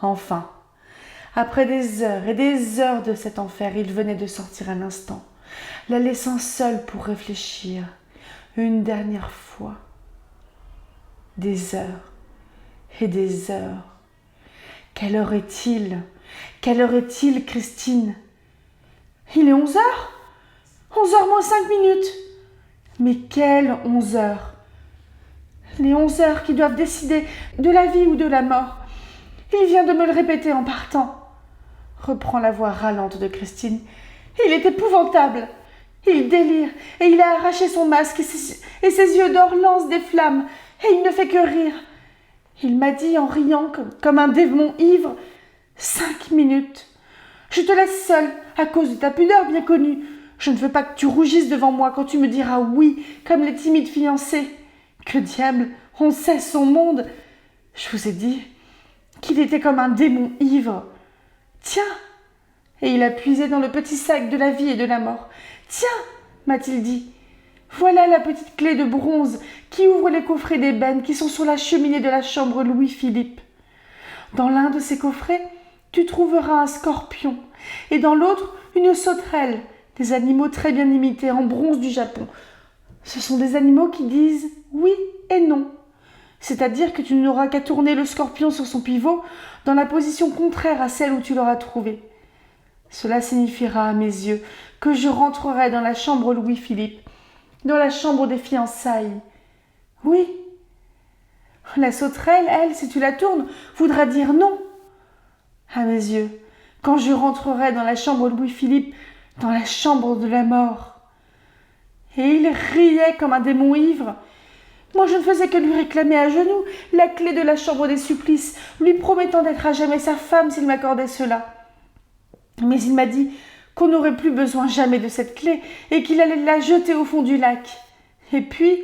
Enfin, après des heures et des heures de cet enfer, il venait de sortir un instant, la laissant seule pour réfléchir une dernière fois. Des heures et des heures. Quelle heure est-il ? Quelle heure est-il, Christine ? Il est 11 heures ? 11 heures moins 5 minutes. Mais quelles 11 heures ? Les 11 heures qui doivent décider de la vie ou de la mort. Il vient de me le répéter en partant. Reprend la voix râlante de Christine. Il est épouvantable. Il délire et il a arraché son masque et ses yeux d'or lancent des flammes et il ne fait que rire. Il m'a dit en riant comme un démon ivre, 5 minutes. Je te laisse seule à cause de ta pudeur bien connue. Je ne veux pas que tu rougisses devant moi quand tu me diras oui comme les timides fiancés. Que diable, on sait son monde. Je vous ai dit qu'il était comme un démon ivre. Tiens, et il a puisé dans le petit sac de la vie et de la mort. Tiens, m'a-t-il dit, voilà la petite clé de bronze qui ouvre les coffrets d'ébène qui sont sur la cheminée de la chambre Louis-Philippe. Dans l'un de ces coffrets, tu trouveras un scorpion et dans l'autre, une sauterelle, des animaux très bien imités en bronze du Japon. Ce sont des animaux qui disent oui et non. C'est-à-dire que tu n'auras qu'à tourner le scorpion sur son pivot dans la position contraire à celle où tu l'auras trouvé. Cela signifiera à mes yeux que je rentrerai dans la chambre Louis-Philippe, dans la chambre des fiançailles. Oui. La sauterelle, elle, si tu la tournes, voudra dire non. À mes yeux, quand je rentrerai dans la chambre Louis-Philippe, dans la chambre de la mort. Et il riait comme un démon ivre. Moi, je ne faisais que lui réclamer à genoux la clé de la chambre des supplices, lui promettant d'être à jamais sa femme s'il m'accordait cela. Mais il m'a dit qu'on n'aurait plus besoin jamais de cette clé et qu'il allait la jeter au fond du lac. Et puis,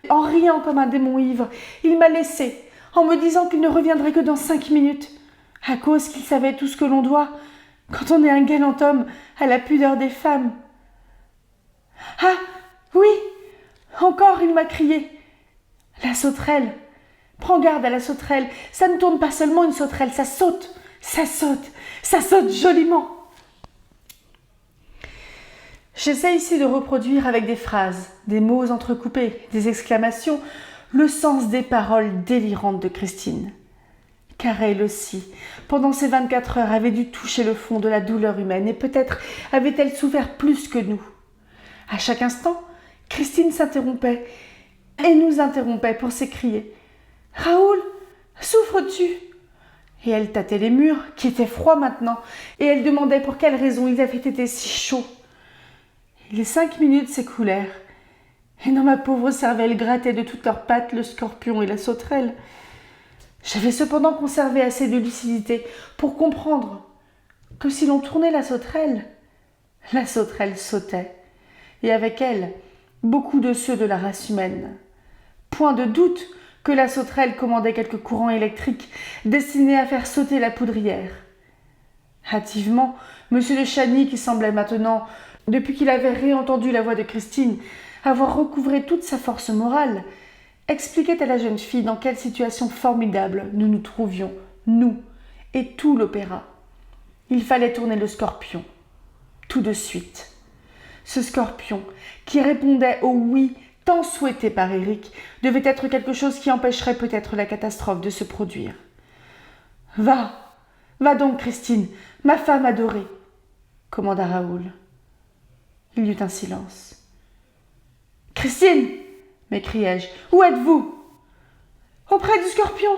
en riant comme un démon ivre, il m'a laissé, en me disant qu'il ne reviendrait que dans 5 minutes, à cause qu'il savait tout ce que l'on doit, quand on est un galant homme, à la pudeur des femmes. Ah, oui, encore il m'a crié. La sauterelle, prends garde à la sauterelle, ça ne tourne pas seulement une sauterelle, ça saute, ça saute, ça saute joliment. J'essaie ici de reproduire avec des phrases, des mots entrecoupés, des exclamations, le sens des paroles délirantes de Christine. Car elle aussi, pendant ces 24 heures, avait dû toucher le fond de la douleur humaine et peut-être avait-elle souffert plus que nous. À chaque instant, Christine s'interrompait et nous interrompait pour s'écrier « Raoul, souffres-tu » Et elle tâtait les murs, qui étaient froids maintenant, et elle demandait pour quelle raison ils avaient été si chauds. Et les 5 minutes s'écoulèrent, et dans ma pauvre cervelle grattaient de toutes leurs pattes le scorpion et la sauterelle. J'avais cependant conservé assez de lucidité pour comprendre que si l'on tournait la sauterelle sautait, et avec elle, beaucoup de ceux de la race humaine. Point de doute que la sauterelle commandait quelques courants électriques destinés à faire sauter la poudrière. Hâtivement, M. de Chagny, qui semblait maintenant, depuis qu'il avait réentendu la voix de Christine, avoir recouvré toute sa force morale, expliquait à la jeune fille dans quelle situation formidable nous nous trouvions, nous, et tout l'opéra. Il fallait tourner le scorpion, tout de suite. Ce scorpion, qui répondait au oui tant souhaité par Éric, devait être quelque chose qui empêcherait peut-être la catastrophe de se produire. « Va, va donc, Christine, ma femme adorée !» commanda Raoul. Il y eut un silence. « Christine !» m'écriai-je. « Où êtes-vous ?»« Auprès du scorpion !»«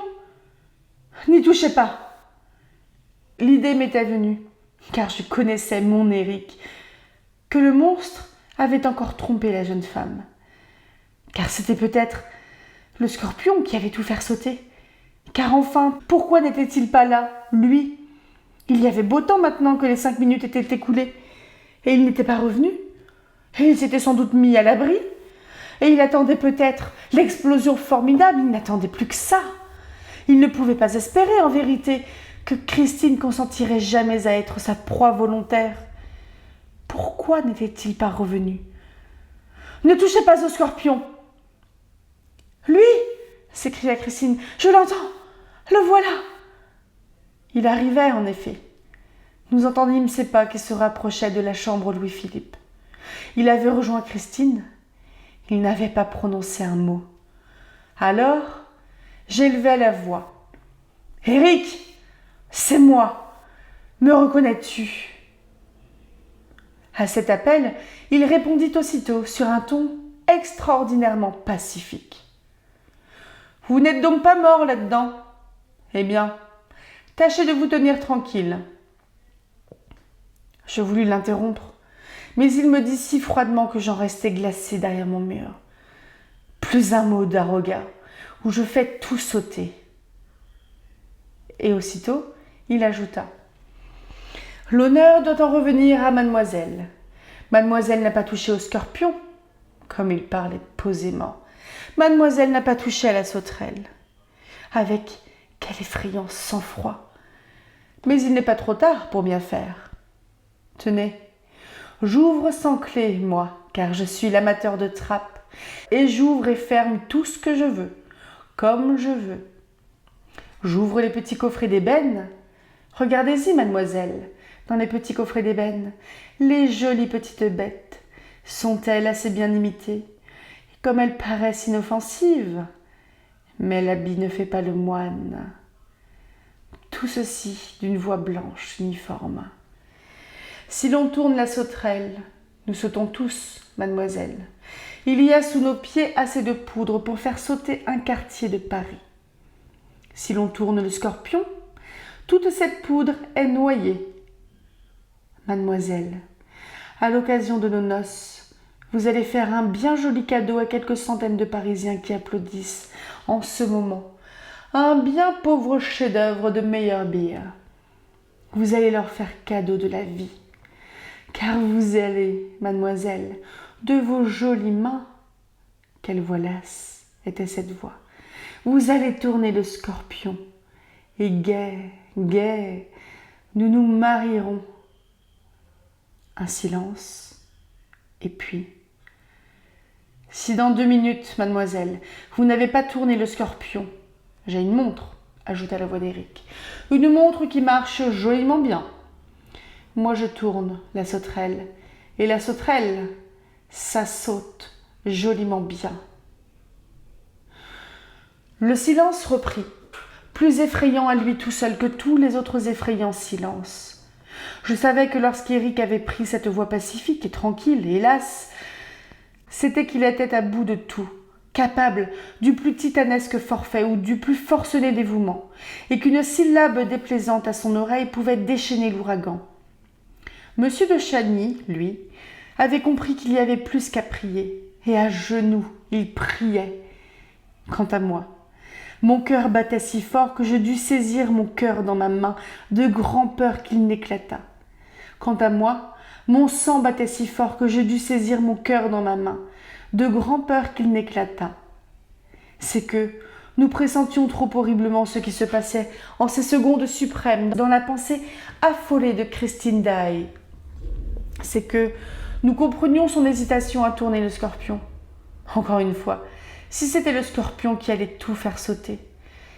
N'y touchez pas !» L'idée m'était venue, car je connaissais mon Éric, que le monstre avait encore trompé la jeune femme. Car c'était peut-être le scorpion qui allait tout faire sauter. Car enfin, pourquoi n'était-il pas là, lui ? Il y avait beau temps maintenant que les 5 minutes étaient écoulées. Et il n'était pas revenu. Et il s'était sans doute mis à l'abri. Et il attendait peut-être l'explosion formidable, il n'attendait plus que ça. Il ne pouvait pas espérer, en vérité, que Christine consentirait jamais à être sa proie volontaire. Pourquoi n'était-il pas revenu? Ne touchez pas au scorpion. Lui, s'écria Christine, je l'entends, le voilà. Il arrivait en effet. Nous entendîmes ses pas qui se rapprochaient de la chambre Louis-Philippe. Il avait rejoint Christine. Il n'avait pas prononcé un mot. Alors, j'élevai la voix. « Éric, c'est moi. Me reconnais-tu » À cet appel, il répondit aussitôt sur un ton extraordinairement pacifique. « Vous n'êtes donc pas mort là-dedans ? Eh bien, tâchez de vous tenir tranquille. » Je voulus l'interrompre, mais il me dit si froidement que j'en restai glacée derrière mon mur. Plus un mot d'Aroga, où je fais tout sauter. Et aussitôt, il ajouta. L'honneur doit en revenir à mademoiselle. Mademoiselle n'a pas touché au scorpion, comme il parlait posément. Mademoiselle n'a pas touché à la sauterelle. Avec quel effrayant sang-froid. Mais il n'est pas trop tard pour bien faire. Tenez, j'ouvre sans clé, moi, car je suis l'amateur de trappe, et j'ouvre et ferme tout ce que je veux, comme je veux. J'ouvre les petits coffrets d'ébène. Regardez-y, mademoiselle, dans les petits coffrets d'ébène, les jolies petites bêtes. Sont-elles assez bien imitées? Comme elles paraissent inoffensives. Mais l'habit ne fait pas le moine. Tout ceci d'une voix blanche, uniforme. Si l'on tourne la sauterelle, nous sautons tous, mademoiselle. Il y a sous nos pieds assez de poudre pour faire sauter un quartier de Paris. Si l'on tourne le scorpion, toute cette poudre est noyée. Mademoiselle, à l'occasion de nos noces, vous allez faire un bien joli cadeau à quelques centaines de Parisiens qui applaudissent en ce moment un bien pauvre chef-d'œuvre de Meyerbeer. Vous allez leur faire cadeau de la vie, car vous allez, mademoiselle, de vos jolies mains, quelle voix lasse était cette voix, vous allez tourner le scorpion, et gai, gai, nous nous marierons. Un silence, et puis... Si dans 2 minutes, mademoiselle, vous n'avez pas tourné le scorpion, j'ai une montre, ajouta la voix d'Éric. Une montre qui marche joliment bien. Moi je tourne la sauterelle, et la sauterelle, ça saute joliment bien. Le silence reprit, plus effrayant à lui tout seul que tous les autres effrayants silences. Je savais que lorsqu'Éric avait pris cette voix pacifique et tranquille, hélas, c'était qu'il était à bout de tout, capable du plus titanesque forfait ou du plus forcené dévouement, et qu'une syllabe déplaisante à son oreille pouvait déchaîner l'ouragan. Monsieur de Chagny, lui, avait compris qu'il y avait plus qu'à prier, et à genoux, il priait. Quant à moi, mon cœur battait si fort que je dus saisir mon cœur dans ma main, de grand-peur qu'il n'éclata. Quant à moi, mon sang battait si fort que je dus saisir mon cœur dans ma main, de grand-peur qu'il n'éclata. C'est que nous pressentions trop horriblement ce qui se passait en ces secondes suprêmes dans la pensée affolée de Christine Daae. C'est que nous comprenions son hésitation à tourner le scorpion. Encore une fois, si c'était le scorpion qui allait tout faire sauter,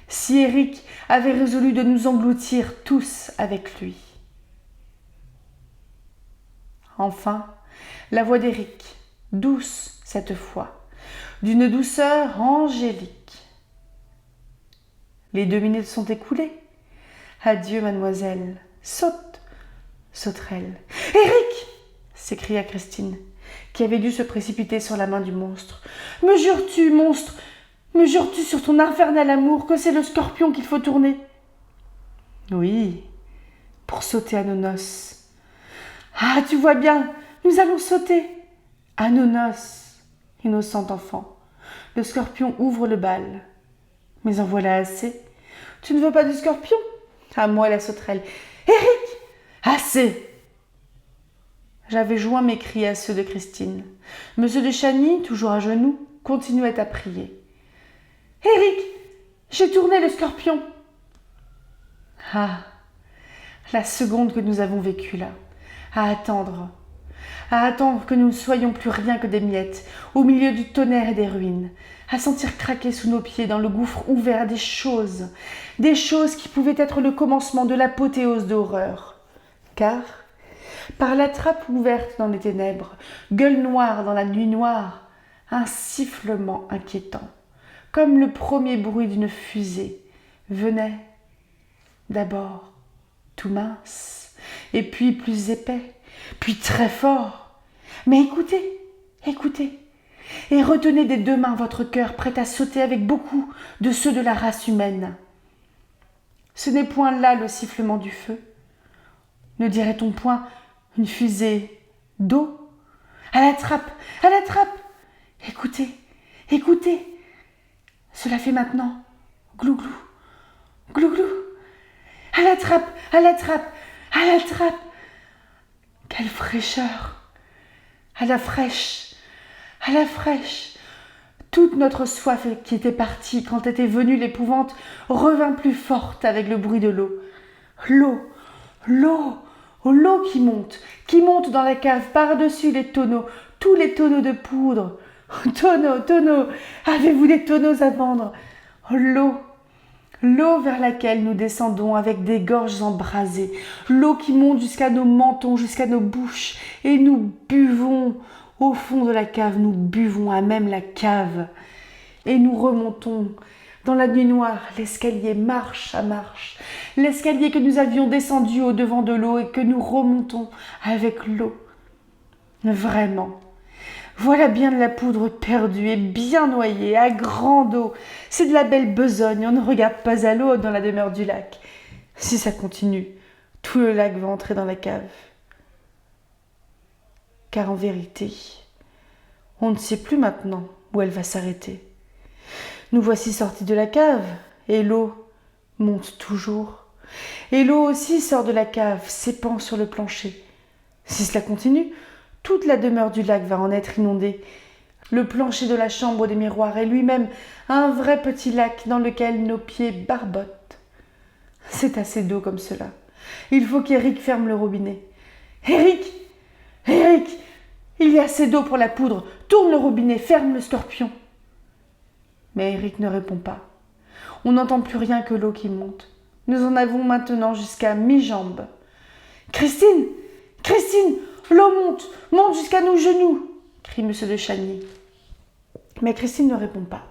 si Éric avait résolu de nous engloutir tous avec lui. Enfin, la voix d'Éric, douce cette fois, d'une douceur angélique. Les 2 minutes sont écoulées. Adieu, mademoiselle. Saute, sauterelle. Éric, s'écria Christine, qui avait dû se précipiter sur la main du monstre. Me jures-tu, monstre, me jures-tu sur ton infernal amour que c'est le scorpion qu'il faut tourner? Oui, pour sauter à nos noces. Ah, tu vois bien, nous allons sauter à nos noces, innocent enfant. Le scorpion ouvre le bal. Mais en voilà assez. Tu ne veux pas du scorpion? À moi la sauterelle. Éric, assez! J'avais joint mes cris à ceux de Christine. Monsieur de Chagny, toujours à genoux, continuait à prier. « Éric, j'ai tourné le scorpion !» Ah, la seconde que nous avons vécue là, à attendre que nous ne soyons plus rien que des miettes, au milieu du tonnerre et des ruines, à sentir craquer sous nos pieds dans le gouffre ouvert des choses qui pouvaient être le commencement de l'apothéose d'horreur. Car, par la trappe ouverte dans les ténèbres, gueule noire dans la nuit noire, un sifflement inquiétant, comme le premier bruit d'une fusée, venait d'abord tout mince, et puis plus épais, puis très fort. Mais écoutez, écoutez, et retenez des deux mains votre cœur prêt à sauter avec beaucoup de ceux de la race humaine. Ce n'est point là le sifflement du feu. Ne dirait-on point une fusée d'eau ? À la trappe, à la trappe ! Écoutez, écoutez. Cela fait maintenant glou-glou, glou-glou. À la trappe, à la trappe, à la trappe. Quelle fraîcheur! À la fraîche, à la fraîche. Toute notre soif qui était partie quand était venue l'épouvante revint plus forte avec le bruit de l'eau. L'eau, l'eau, l'eau qui monte dans la cave par-dessus les tonneaux, tous les tonneaux de poudre. Tonneaux, tonneaux, avez-vous des tonneaux à vendre? L'eau, l'eau vers laquelle nous descendons avec des gorges embrasées, l'eau qui monte jusqu'à nos mentons, jusqu'à nos bouches, et nous buvons au fond de la cave, nous buvons à même la cave, et nous remontons dans la nuit noire l'escalier marche à marche, l'escalier que nous avions descendu au devant de l'eau et que nous remontons avec l'eau. Vraiment. Voilà bien de la poudre perdue et bien noyée, à grande eau. C'est de la belle besogne, on ne regarde pas à l'eau dans la demeure du lac. Si ça continue, tout le lac va entrer dans la cave. Car en vérité, on ne sait plus maintenant où elle va s'arrêter. Nous voici sortis de la cave, et l'eau monte toujours. Et l'eau aussi sort de la cave, s'épand sur le plancher. Si cela continue, toute la demeure du lac va en être inondée. Le plancher de la chambre des miroirs est lui-même un vrai petit lac dans lequel nos pieds barbotent. C'est assez d'eau comme cela. Il faut qu'Éric ferme le robinet. Éric, Éric, il y a assez d'eau pour la poudre. Tourne le robinet, ferme le scorpion. Mais Éric ne répond pas. On n'entend plus rien que l'eau qui monte. Nous en avons maintenant jusqu'à mi-jambe. Christine, Christine, l'eau monte jusqu'à nos genoux, crie M. de Chagny. Mais Christine ne répond pas.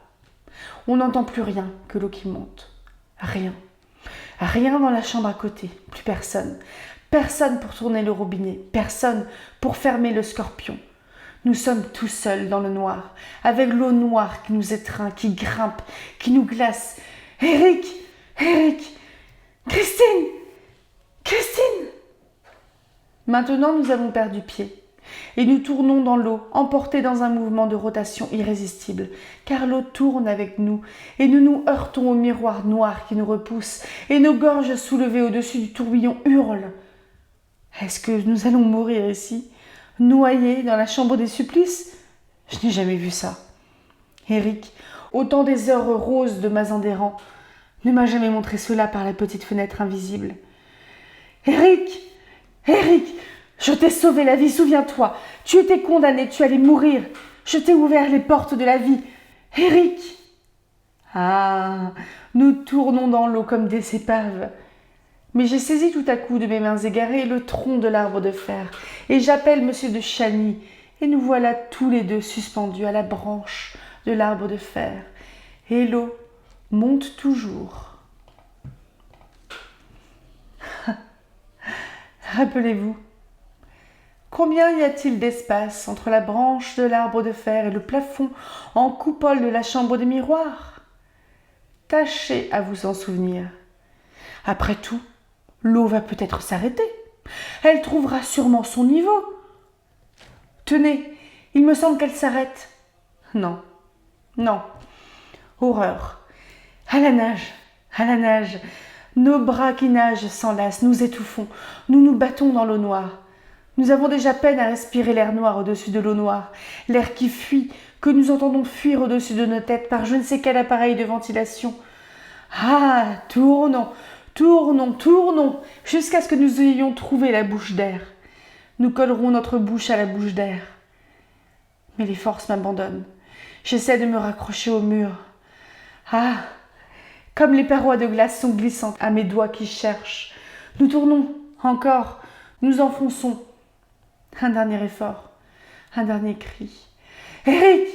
On n'entend plus rien que l'eau qui monte. Rien. Rien dans la chambre à côté. Plus personne. Personne pour tourner le robinet. Personne pour fermer le scorpion. Nous sommes tout seuls dans le noir, avec l'eau noire qui nous étreint, qui grimpe, qui nous glace. Éric, Éric, Christine, Christine. Maintenant, nous avons perdu pied et nous tournons dans l'eau, emportés dans un mouvement de rotation irrésistible, car l'eau tourne avec nous et nous nous heurtons au miroir noir qui nous repousse et nos gorges soulevées au-dessus du tourbillon hurlent. Est-ce que nous allons mourir ici, noyés dans la chambre des supplices? Je n'ai jamais vu ça. Éric, au temps des heures roses de Mazandéran, ne m'a jamais montré cela par la petite fenêtre invisible. Éric, Éric, je t'ai sauvé la vie, souviens-toi. Tu étais condamné, tu allais mourir. Je t'ai ouvert les portes de la vie. Éric. Ah, nous tournons dans l'eau comme des épaves. Mais j'ai saisi tout à coup de mes mains égarées le tronc de l'arbre de fer, et j'appelle M. de Chagny, et nous voilà tous les deux suspendus à la branche de l'arbre de fer. Et l'eau monte toujours. Rappelez-vous, combien y a-t-il d'espace entre la branche de l'arbre de fer et le plafond en coupole de la chambre des miroirs? Tâchez à vous en souvenir. Après tout, l'eau va peut-être s'arrêter. Elle trouvera sûrement son niveau. Tenez, il me semble qu'elle s'arrête. Non, non. Horreur. À la nage, à la nage. Nos bras qui nagent s'enlacent, nous étouffons, nous nous battons dans l'eau noire. Nous avons déjà peine à respirer l'air noir au-dessus de l'eau noire, l'air qui fuit, que nous entendons fuir au-dessus de nos têtes par je ne sais quel appareil de ventilation. Ah, tournons, tournons, tournons, jusqu'à ce que nous ayons trouvé la bouche d'air. Nous collerons notre bouche à la bouche d'air. Mais les forces m'abandonnent. J'essaie de me raccrocher au mur. Ah, comme les parois de glace sont glissantes à mes doigts qui cherchent. Nous tournons, encore, nous enfonçons. Un dernier effort, un dernier cri. Eric!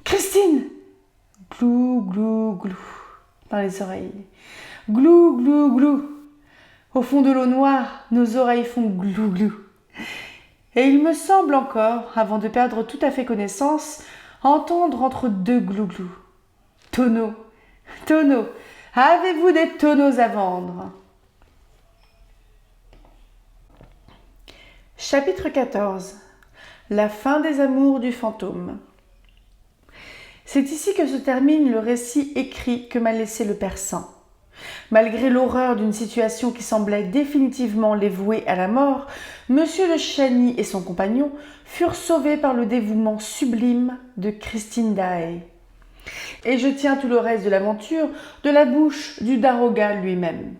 Christine! Glou, glou, glou, dans les oreilles. Glou, glou, glou. Au fond de l'eau noire, nos oreilles font glou, glou. Et il me semble encore, avant de perdre tout à fait connaissance, entendre entre deux glou-glou. Tonneaux, tonneaux, avez-vous des tonneaux à vendre? Chapitre 14. La fin des amours du fantôme. C'est ici que se termine le récit écrit que m'a laissé le Père Saint. Malgré l'horreur d'une situation qui semblait définitivement les vouer à la mort, Monsieur de Chagny et son compagnon furent sauvés par le dévouement sublime de Christine Daae. Et je tiens tout le reste de l'aventure de la bouche du daroga lui-même.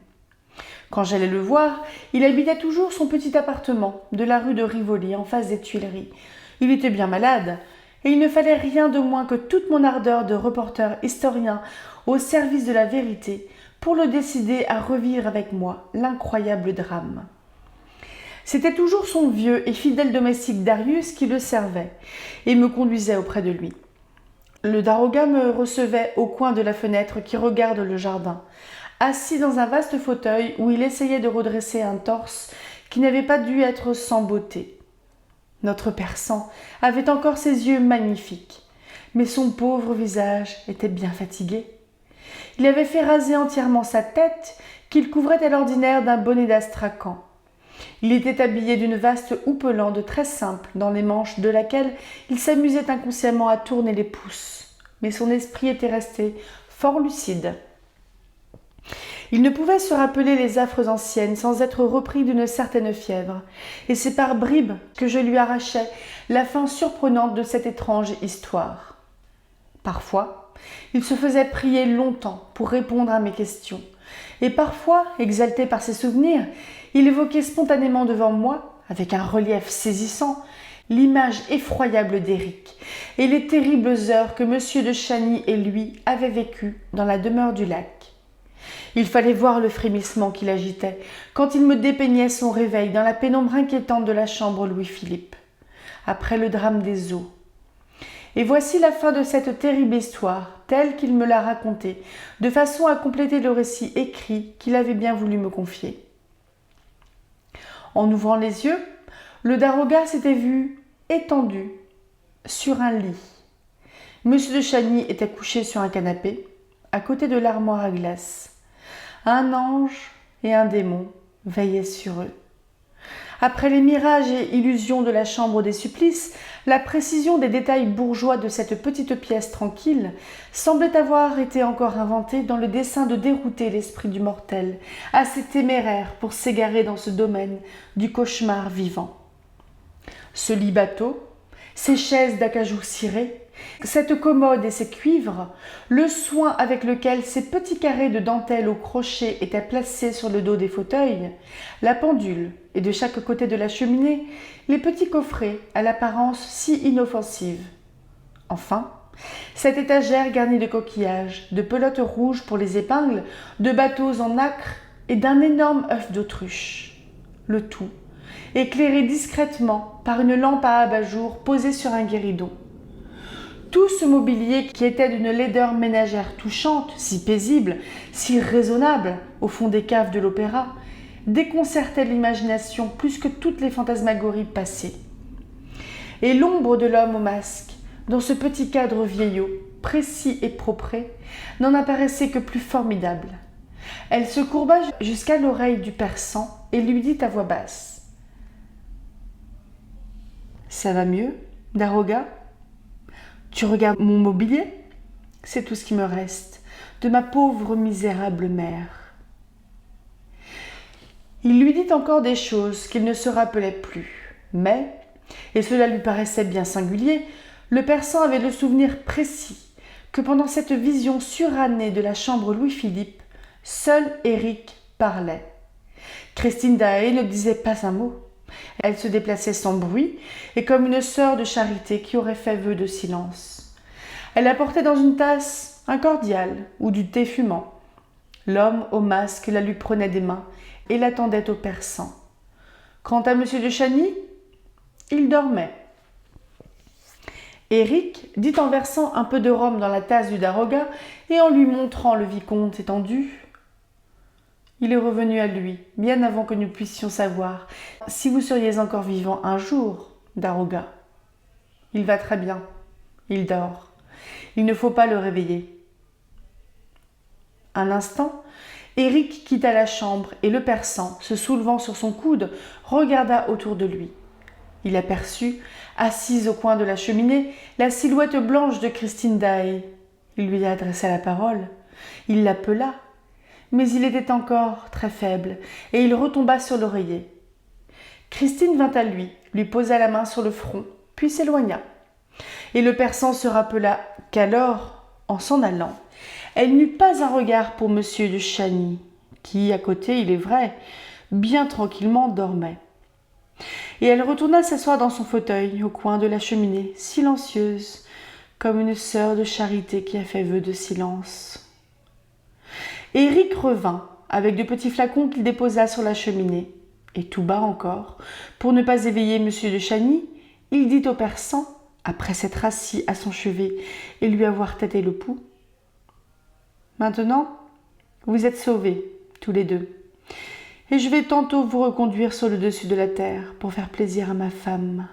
Quand j'allais le voir, il habitait toujours son petit appartement de la rue de Rivoli en face des Tuileries. Il était bien malade, et il ne fallait rien de moins que toute mon ardeur de reporter historien au service de la vérité pour le décider à revivre avec moi l'incroyable drame. C'était toujours son vieux et fidèle domestique Darius qui le servait et me conduisait auprès de lui. Le daroga me recevait au coin de la fenêtre qui regarde le jardin, assis dans un vaste fauteuil où il essayait de redresser un torse qui n'avait pas dû être sans beauté. Notre persan avait encore ses yeux magnifiques, mais son pauvre visage était bien fatigué. Il avait fait raser entièrement sa tête, qu'il couvrait à l'ordinaire d'un bonnet d'astracan. Il était habillé d'une vaste houppelande très simple, dans les manches de laquelle il s'amusait inconsciemment à tourner les pouces, mais son esprit était resté fort lucide. Il ne pouvait se rappeler les affres anciennes sans être repris d'une certaine fièvre, et c'est par bribes que je lui arrachais la fin surprenante de cette étrange histoire. Parfois, il se faisait prier longtemps pour répondre à mes questions, et parfois, exalté par ses souvenirs, il évoquait spontanément devant moi, avec un relief saisissant, l'image effroyable d'Éric et les terribles heures que M. de Chagny et lui avaient vécues dans la demeure du lac. Il fallait voir le frémissement qui l'agitait quand il me dépeignait son réveil dans la pénombre inquiétante de la chambre Louis-Philippe, après le drame des eaux. Et voici la fin de cette terrible histoire, telle qu'il me l'a racontée, de façon à compléter le récit écrit qu'il avait bien voulu me confier. En ouvrant les yeux, le daroga s'était vu étendu sur un lit. Monsieur de Chagny était couché sur un canapé, à côté de l'armoire à glace. Un ange et un démon veillaient sur eux. Après les mirages et illusions de la chambre des supplices, la précision des détails bourgeois de cette petite pièce tranquille semblait avoir été encore inventée dans le dessein de dérouter l'esprit du mortel, assez téméraire pour s'égarer dans ce domaine du cauchemar vivant. Ce lit bateau, ces chaises d'acajou ciré, cette commode et ses cuivres, le soin avec lequel ces petits carrés de dentelle au crochet étaient placés sur le dos des fauteuils, la pendule et de chaque côté de la cheminée, les petits coffrets à l'apparence si inoffensive. Enfin, cette étagère garnie de coquillages, de pelotes rouges pour les épingles, de bateaux en nacre et d'un énorme œuf d'autruche. Le tout éclairé discrètement par une lampe à abat-jour posée sur un guéridon. Tout ce mobilier qui était d'une laideur ménagère touchante, si paisible, si raisonnable au fond des caves de l'opéra, déconcertait l'imagination plus que toutes les fantasmagories passées. Et l'ombre de l'homme au masque, dans ce petit cadre vieillot, précis et propre, n'en apparaissait que plus formidable. Elle se courba jusqu'à l'oreille du persan et lui dit à voix basse: « Ça va mieux, daroga ? Tu regardes mon mobilier ? C'est tout ce qui me reste de ma pauvre misérable mère. » Il lui dit encore des choses qu'il ne se rappelait plus, Mais, et cela lui paraissait bien singulier, le persan avait le souvenir précis que pendant cette vision surannée de la chambre Louis-Philippe, seul Éric parlait. Christine Daae ne disait pas un mot. Elle se déplaçait sans bruit et comme une sœur de charité qui aurait fait vœu de silence. Elle apportait dans une tasse un cordial ou du thé fumant. L'homme au masque la lui prenait des mains et l'attendait au persan. Quant à M. de Chagny, il dormait. Éric dit en versant un peu de rhum dans la tasse du daroga et en lui montrant le vicomte étendu. Il est revenu à lui, bien avant que nous puissions savoir si vous seriez encore vivant un jour, daroga. Il va très bien. Il dort. Il ne faut pas le réveiller. Un instant, Éric quitta la chambre et le persan, se soulevant sur son coude, regarda autour de lui. Il aperçut, assise au coin de la cheminée, la silhouette blanche de Christine Daae. Il lui adressa la parole. Il l'appela. Mais il était encore très faible, et il retomba sur l'oreiller. Christine vint à lui posa la main sur le front, puis s'éloigna. Et le persan se rappela qu'alors, en s'en allant, elle n'eut pas un regard pour M. de Chagny, qui, à côté, il est vrai, bien tranquillement dormait. Et elle retourna s'asseoir dans son fauteuil, au coin de la cheminée, silencieuse, comme une sœur de charité qui a fait vœu de silence. Éric revint, avec de petits flacons qu'il déposa sur la cheminée. Et tout bas encore, pour ne pas éveiller M. de Chagny, il dit au persan, après s'être assis à son chevet et lui avoir tâté le pouls, « Maintenant, vous êtes sauvés, tous les deux, et je vais tantôt vous reconduire sur le dessus de la terre pour faire plaisir à ma femme. »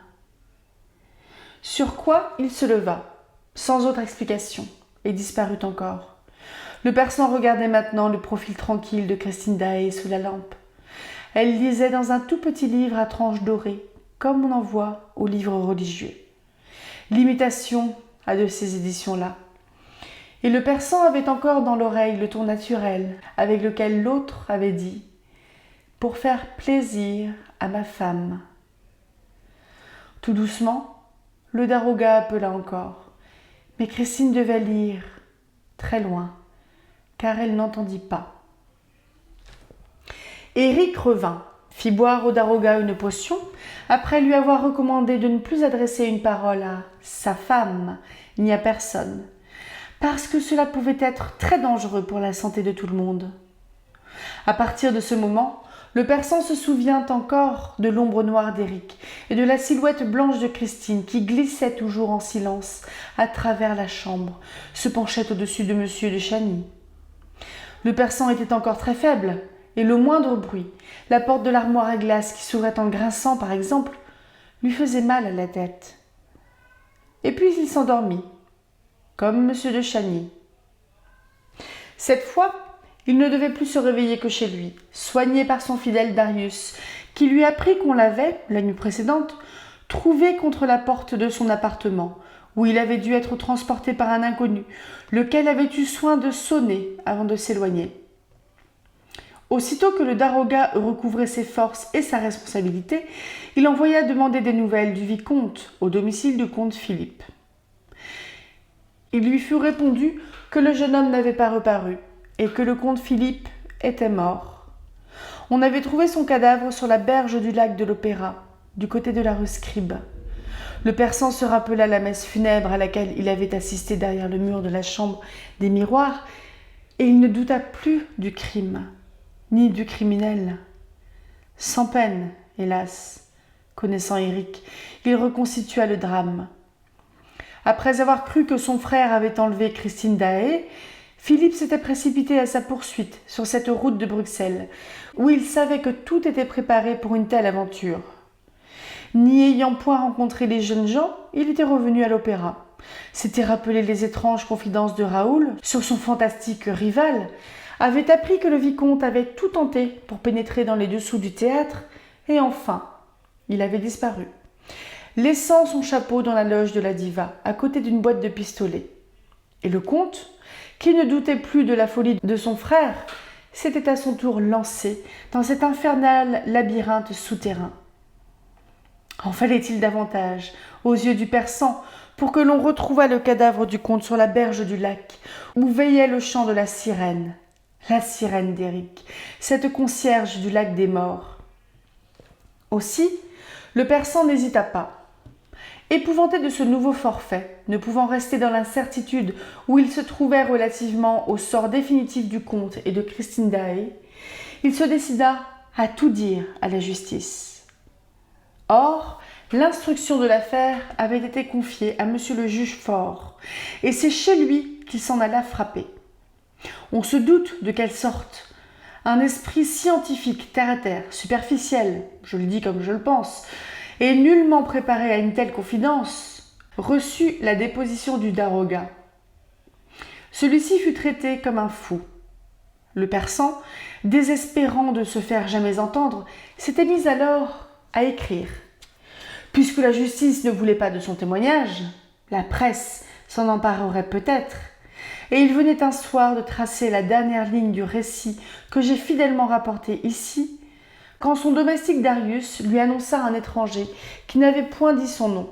Sur quoi il se leva, sans autre explication, et disparut encore. Le persan regardait maintenant le profil tranquille de Christine Daae sous la lampe. Elle lisait dans un tout petit livre à tranches dorées, comme on en voit aux livres religieux. L'imitation à de ces éditions-là. Et le persan avait encore dans l'oreille le ton naturel avec lequel l'autre avait dit « pour faire plaisir à ma femme ». Tout doucement, le daroga appela encore, mais Christine devait lire très loin, car elle n'entendit pas. Éric revint, fit boire au daroga une potion, après lui avoir recommandé de ne plus adresser une parole à sa femme, ni à personne, parce que cela pouvait être très dangereux pour la santé de tout le monde. À partir de ce moment, le persan se souvient encore de l'ombre noire d'Éric et de la silhouette blanche de Christine qui glissait toujours en silence à travers la chambre, se penchait au-dessus de M. de Chagny. Le persan était encore très faible, et le moindre bruit, la porte de l'armoire à glace qui s'ouvrait en grinçant par exemple, lui faisait mal à la tête. Et puis il s'endormit, comme M. de Chagny. Cette fois, il ne devait plus se réveiller que chez lui, soigné par son fidèle Darius, qui lui apprit qu'on l'avait, la nuit précédente, trouvé contre la porte de son appartement, où il avait dû être transporté par un inconnu, lequel avait eu soin de sonner avant de s'éloigner. Aussitôt que le daroga recouvrait ses forces et sa responsabilité, il envoya demander des nouvelles du vicomte au domicile du comte Philippe. Il lui fut répondu que le jeune homme n'avait pas reparu et que le comte Philippe était mort. On avait trouvé son cadavre sur la berge du lac de l'Opéra, du côté de la rue Scribe. Le persan se rappela la messe funèbre à laquelle il avait assisté derrière le mur de la chambre des miroirs, et il ne douta plus du crime, ni du criminel. Sans peine, hélas, connaissant Éric, il reconstitua le drame. Après avoir cru que son frère avait enlevé Christine Daae, Philippe s'était précipité à sa poursuite sur cette route de Bruxelles, où il savait que tout était préparé pour une telle aventure. N'y ayant point rencontré les jeunes gens, il était revenu à l'opéra. S'était rappelé les étranges confidences de Raoul sur son fantastique rival, avait appris que le vicomte avait tout tenté pour pénétrer dans les dessous du théâtre, et enfin, il avait disparu, laissant son chapeau dans la loge de la diva, à côté d'une boîte de pistolets. Et le comte, qui ne doutait plus de la folie de son frère, s'était à son tour lancé dans cet infernal labyrinthe souterrain. En fallait-il davantage, aux yeux du persan, pour que l'on retrouvât le cadavre du comte sur la berge du lac, où veillait le chant de la sirène d'Éric, cette concierge du lac des morts. Aussi, le persan n'hésita pas. Épouvanté de ce nouveau forfait, ne pouvant rester dans l'incertitude où il se trouvait relativement au sort définitif du comte et de Christine Daae, il se décida à tout dire à la justice. Or, l'instruction de l'affaire avait été confiée à monsieur le juge Faure, et c'est chez lui qu'il s'en alla frapper. On se doute de quelle sorte. Un esprit scientifique, terre-à-terre, superficiel, je le dis comme je le pense, et nullement préparé à une telle confidence, reçut la déposition du daroga. Celui-ci fut traité comme un fou. Le persan, désespérant de se faire jamais entendre, s'était mis alors à écrire. Puisque la justice ne voulait pas de son témoignage, la presse s'en emparerait peut-être, et il venait un soir de tracer la dernière ligne du récit que j'ai fidèlement rapporté ici, quand son domestique Darius lui annonça un étranger qui n'avait point dit son nom,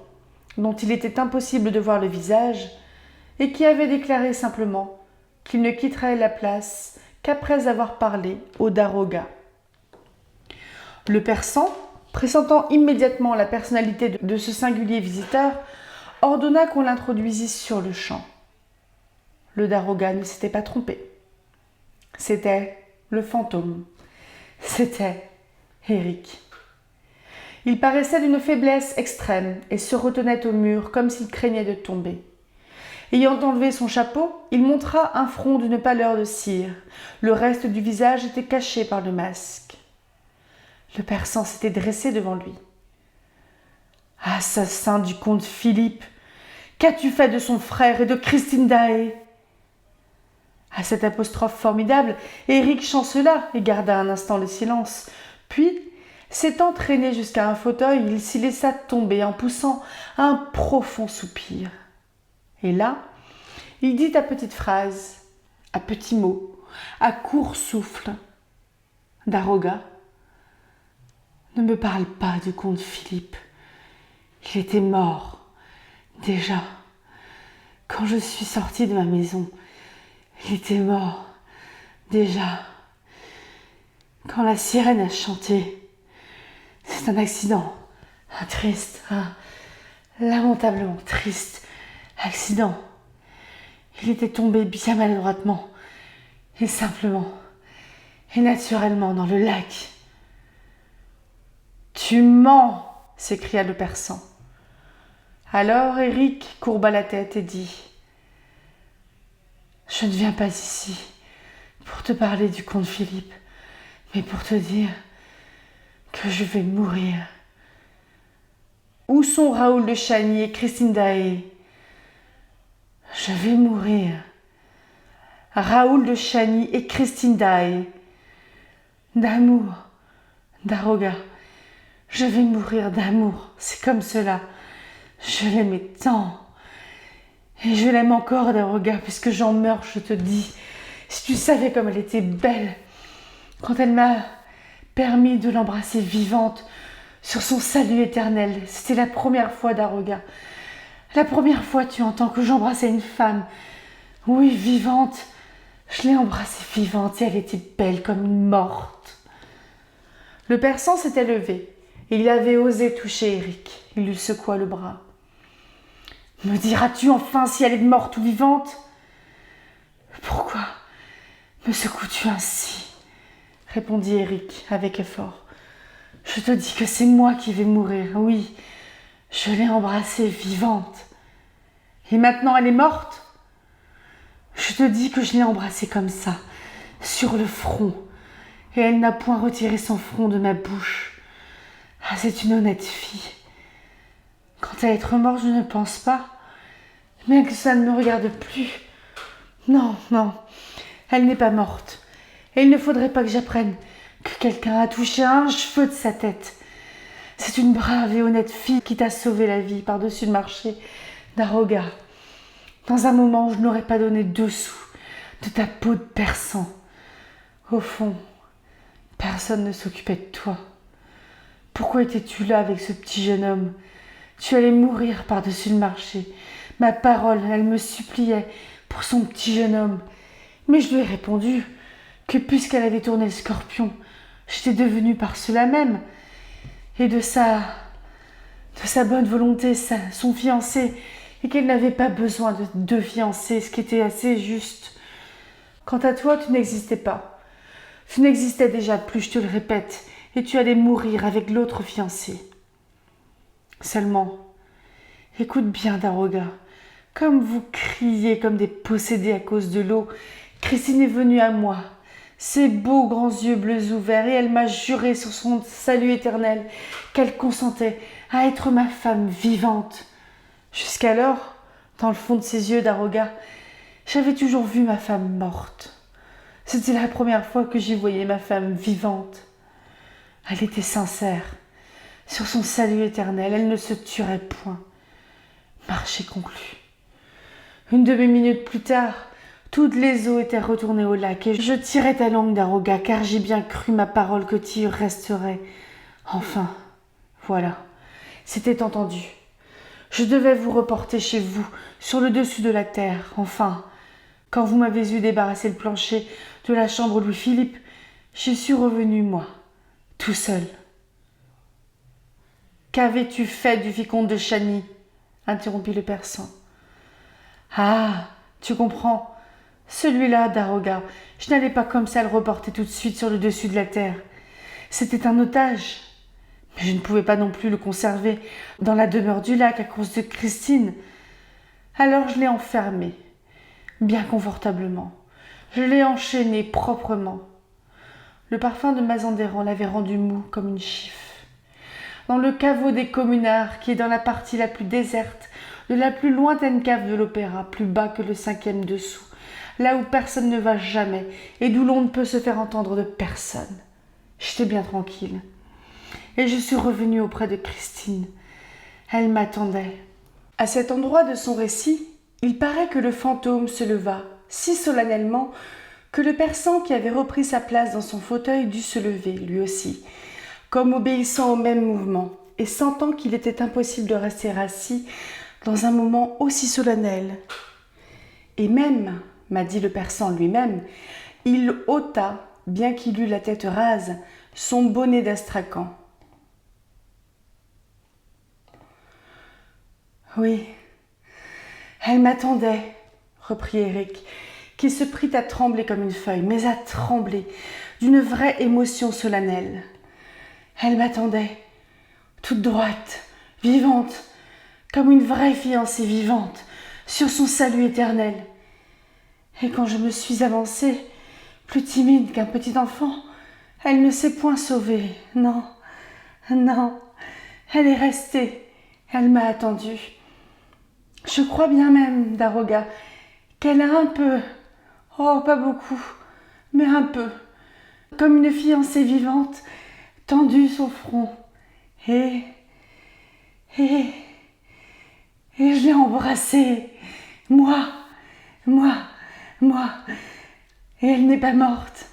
dont il était impossible de voir le visage, et qui avait déclaré simplement qu'il ne quitterait la place qu'après avoir parlé au daroga. Le persan, pressentant immédiatement la personnalité de ce singulier visiteur, ordonna qu'on l'introduisît sur le champ. Le daroga ne s'était pas trompé. C'était le fantôme. C'était Éric. Il paraissait d'une faiblesse extrême et se retenait au mur comme s'il craignait de tomber. Ayant enlevé son chapeau, il montra un front d'une pâleur de cire. Le reste du visage était caché par le masque. Le persan s'était dressé devant lui. « Assassin du comte Philippe, qu'as-tu fait de son frère et de Christine Daae ?» À cette apostrophe formidable, Éric chancela et garda un instant le silence. Puis, s'étant traîné jusqu'à un fauteuil, il s'y laissa tomber en poussant un profond soupir. Et là, il dit à petites phrases, à petits mots, à court souffle. « Daroga, ne me parle pas du comte Philippe. Il était mort, déjà. Quand je suis sortie de ma maison, il était mort, déjà. Quand la sirène a chanté, c'est un accident, un triste, un lamentablement triste accident. Il était tombé bien maladroitement, et simplement, et naturellement dans le lac. « Tu mens !» s'écria le persan. Alors Éric courba la tête et dit « Je ne viens pas ici pour te parler du comte Philippe, mais pour te dire que je vais mourir. » « Où sont Raoul de Chagny et Christine Daae ? » « Je vais mourir. Raoul de Chagny et Christine Daae. D'amour, daroga. Je vais mourir d'amour, c'est comme cela. Je l'aimais tant. Et je l'aime encore, daroga, puisque j'en meurs, je te dis. Si tu savais comme elle était belle, quand elle m'a permis de l'embrasser vivante sur son salut éternel. C'était la première fois, daroga. La première fois, tu entends, que j'embrassais une femme. Oui, vivante. Je l'ai embrassée vivante et elle était belle comme une morte. Le persan s'était levé et il avait osé toucher Éric. Il lui secoua le bras. « Me diras-tu enfin si elle est morte ou vivante ? » ?»« Pourquoi me secoues-tu ainsi ?» répondit Éric avec effort. « Je te dis que c'est moi qui vais mourir, oui. Je l'ai embrassée vivante. Et maintenant elle est morte ? Je te dis que je l'ai embrassée comme ça, sur le front, et elle n'a point retiré son front de ma bouche. Ah, c'est une honnête fille. Quant à être morte, je ne pense pas, bien que ça ne me regarde plus. Non, non, elle n'est pas morte. Et il ne faudrait pas que j'apprenne que quelqu'un a touché un cheveu de sa tête. C'est une brave et honnête fille qui t'a sauvé la vie par-dessus le marché daroga. Dans un moment où je n'aurais pas donné 2 sous de ta peau de persan. Au fond, personne ne s'occupait de toi. Pourquoi étais-tu là avec ce petit jeune homme? Tu allais mourir par-dessus le marché. Ma parole, elle me suppliait pour son petit jeune homme. Mais je lui ai répondu que puisqu'elle avait tourné le scorpion, j'étais devenue par cela même. Et de sa bonne volonté, son fiancé, et qu'elle n'avait pas besoin de deux fiancés, ce qui était assez juste. Quant à toi, tu n'existais pas. Tu n'existais déjà plus, je te le répète, et tu allais mourir avec l'autre fiancé. Seulement, écoute bien, Daroga, comme vous criez comme des possédés à cause de l'eau, Christine est venue à moi, ses beaux grands yeux bleus ouverts, et elle m'a juré sur son salut éternel qu'elle consentait à être ma femme vivante. Jusqu'alors, dans le fond de ses yeux, Daroga, j'avais toujours vu ma femme morte. C'était la première fois que j'y voyais ma femme vivante. Elle était sincère. Sur son salut éternel, elle ne se tuerait point. Marché conclu. Une demi-minute plus tard, toutes les eaux étaient retournées au lac et je tirais ta langue, Daroga, car j'ai bien cru ma parole que tu y resterais. Enfin, voilà, c'était entendu. Je devais vous reporter chez vous, sur le dessus de la terre. Enfin, quand vous m'avez eu débarrassé le plancher de la chambre Louis-Philippe, j'y suis revenu, moi, tout seul. Qu'avais-tu fait du vicomte de Chagny? Interrompit le persan. Ah, tu comprends. Celui-là, Daroga, je n'allais pas comme ça le reporter tout de suite sur le dessus de la terre. C'était un otage. Mais je ne pouvais pas non plus le conserver dans la demeure du lac à cause de Christine. Alors je l'ai enfermé, bien confortablement. Je l'ai enchaîné proprement. Le parfum de Mazanderan l'avait rendu mou comme une chiffe. Dans le caveau des communards, qui est dans la partie la plus déserte de la plus lointaine cave de l'opéra, plus bas que le 5e dessous, là où personne ne va jamais et d'où l'on ne peut se faire entendre de personne. J'étais bien tranquille. Et je suis revenue auprès de Christine. Elle m'attendait. À cet endroit de son récit, il paraît que le fantôme se leva si solennellement que le persan qui avait repris sa place dans son fauteuil dut se lever, lui aussi, comme obéissant au même mouvement, et sentant qu'il était impossible de rester assis dans un moment aussi solennel. Et même, m'a dit le persan lui-même, il ôta, bien qu'il eût la tête rase, son bonnet d'astrakan. Oui, elle m'attendait, reprit Éric, qui se prit à trembler comme une feuille, mais à trembler d'une vraie émotion solennelle. Elle m'attendait, toute droite, vivante, comme une vraie fiancée vivante, sur son salut éternel. Et quand je me suis avancée, plus timide qu'un petit enfant, elle ne s'est point sauvée, non, non, elle est restée, elle m'a attendue. Je crois bien même, Daroga, qu'elle a un peu, oh pas beaucoup, mais un peu, comme une fiancée vivante, tendu son front, et je l'ai embrassée, moi, et elle n'est pas morte,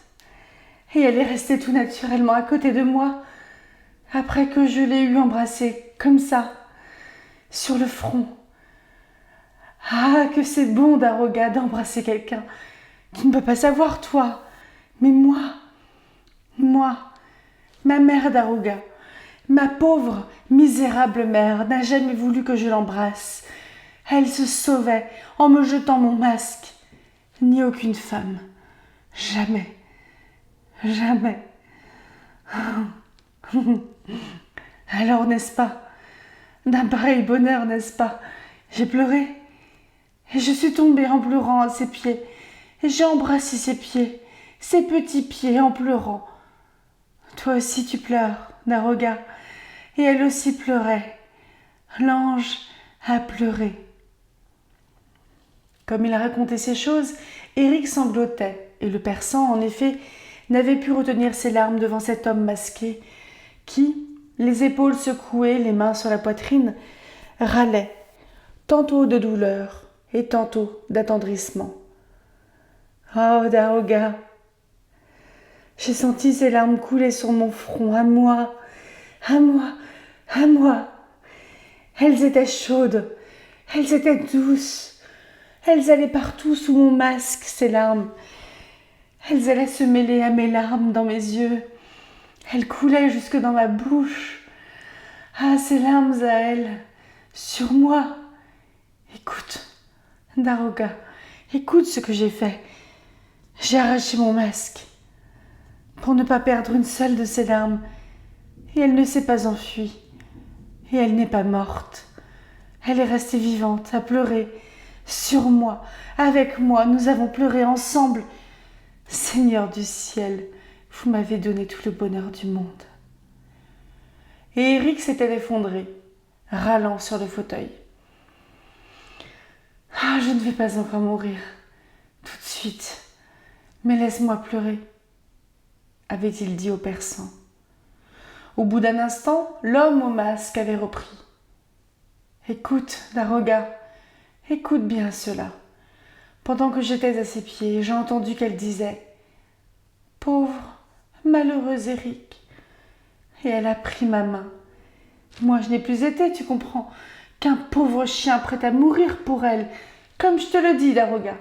et elle est restée tout naturellement à côté de moi, après que je l'ai eu embrassée, comme ça, sur le front. Ah, que c'est bon, Daroga, d'embrasser quelqu'un. Tu ne peux pas savoir, toi, mais moi, ma mère Daroga, ma pauvre, misérable mère n'a jamais voulu que je l'embrasse. Elle se sauvait en me jetant mon masque. Ni aucune femme. Jamais. Jamais. Alors, n'est-ce pas? D'un pareil bonheur, n'est-ce pas? J'ai pleuré. Et je suis tombée en pleurant à ses pieds. Et j'ai embrassé ses pieds, ses petits pieds en pleurant. Toi aussi tu pleures, Daroga. Et elle aussi pleurait. L'ange a pleuré. Comme il racontait ces choses, Éric sanglotait, et le persan, en effet, n'avait pu retenir ses larmes devant cet homme masqué, qui, les épaules secouées, les mains sur la poitrine, râlait, tantôt de douleur et tantôt d'attendrissement. Oh, Daroga! J'ai senti ses larmes couler sur mon front, à À moi, à moi. Elles étaient chaudes, elles étaient douces. Elles allaient partout sous mon masque, ces larmes. Elles allaient se mêler à mes larmes dans mes yeux. Elles coulaient jusque dans ma bouche. Ah, ces larmes à elles, sur moi. Écoute, Daroga, écoute ce que j'ai fait. J'ai arraché mon masque pour ne pas perdre une seule de ces larmes. Et elle ne s'est pas enfuie. Et elle n'est pas morte. Elle est restée vivante, à pleurer. Sur moi, avec moi, nous avons pleuré ensemble. Seigneur du ciel, vous m'avez donné tout le bonheur du monde. Et Eric s'était effondré, râlant sur le fauteuil. Ah, je ne vais pas encore mourir, tout de suite, mais laisse-moi pleurer, avait-il dit au persan. Au bout d'un instant, l'homme au masque avait repris. Écoute, Daroga, écoute bien cela. Pendant que j'étais à ses pieds, j'ai entendu qu'elle disait « Pauvre, malheureux Eric !» Et elle a pris ma main. Moi, je n'ai plus été, tu comprends, qu'un pauvre chien prêt à mourir pour elle, comme je te le dis, Daroga.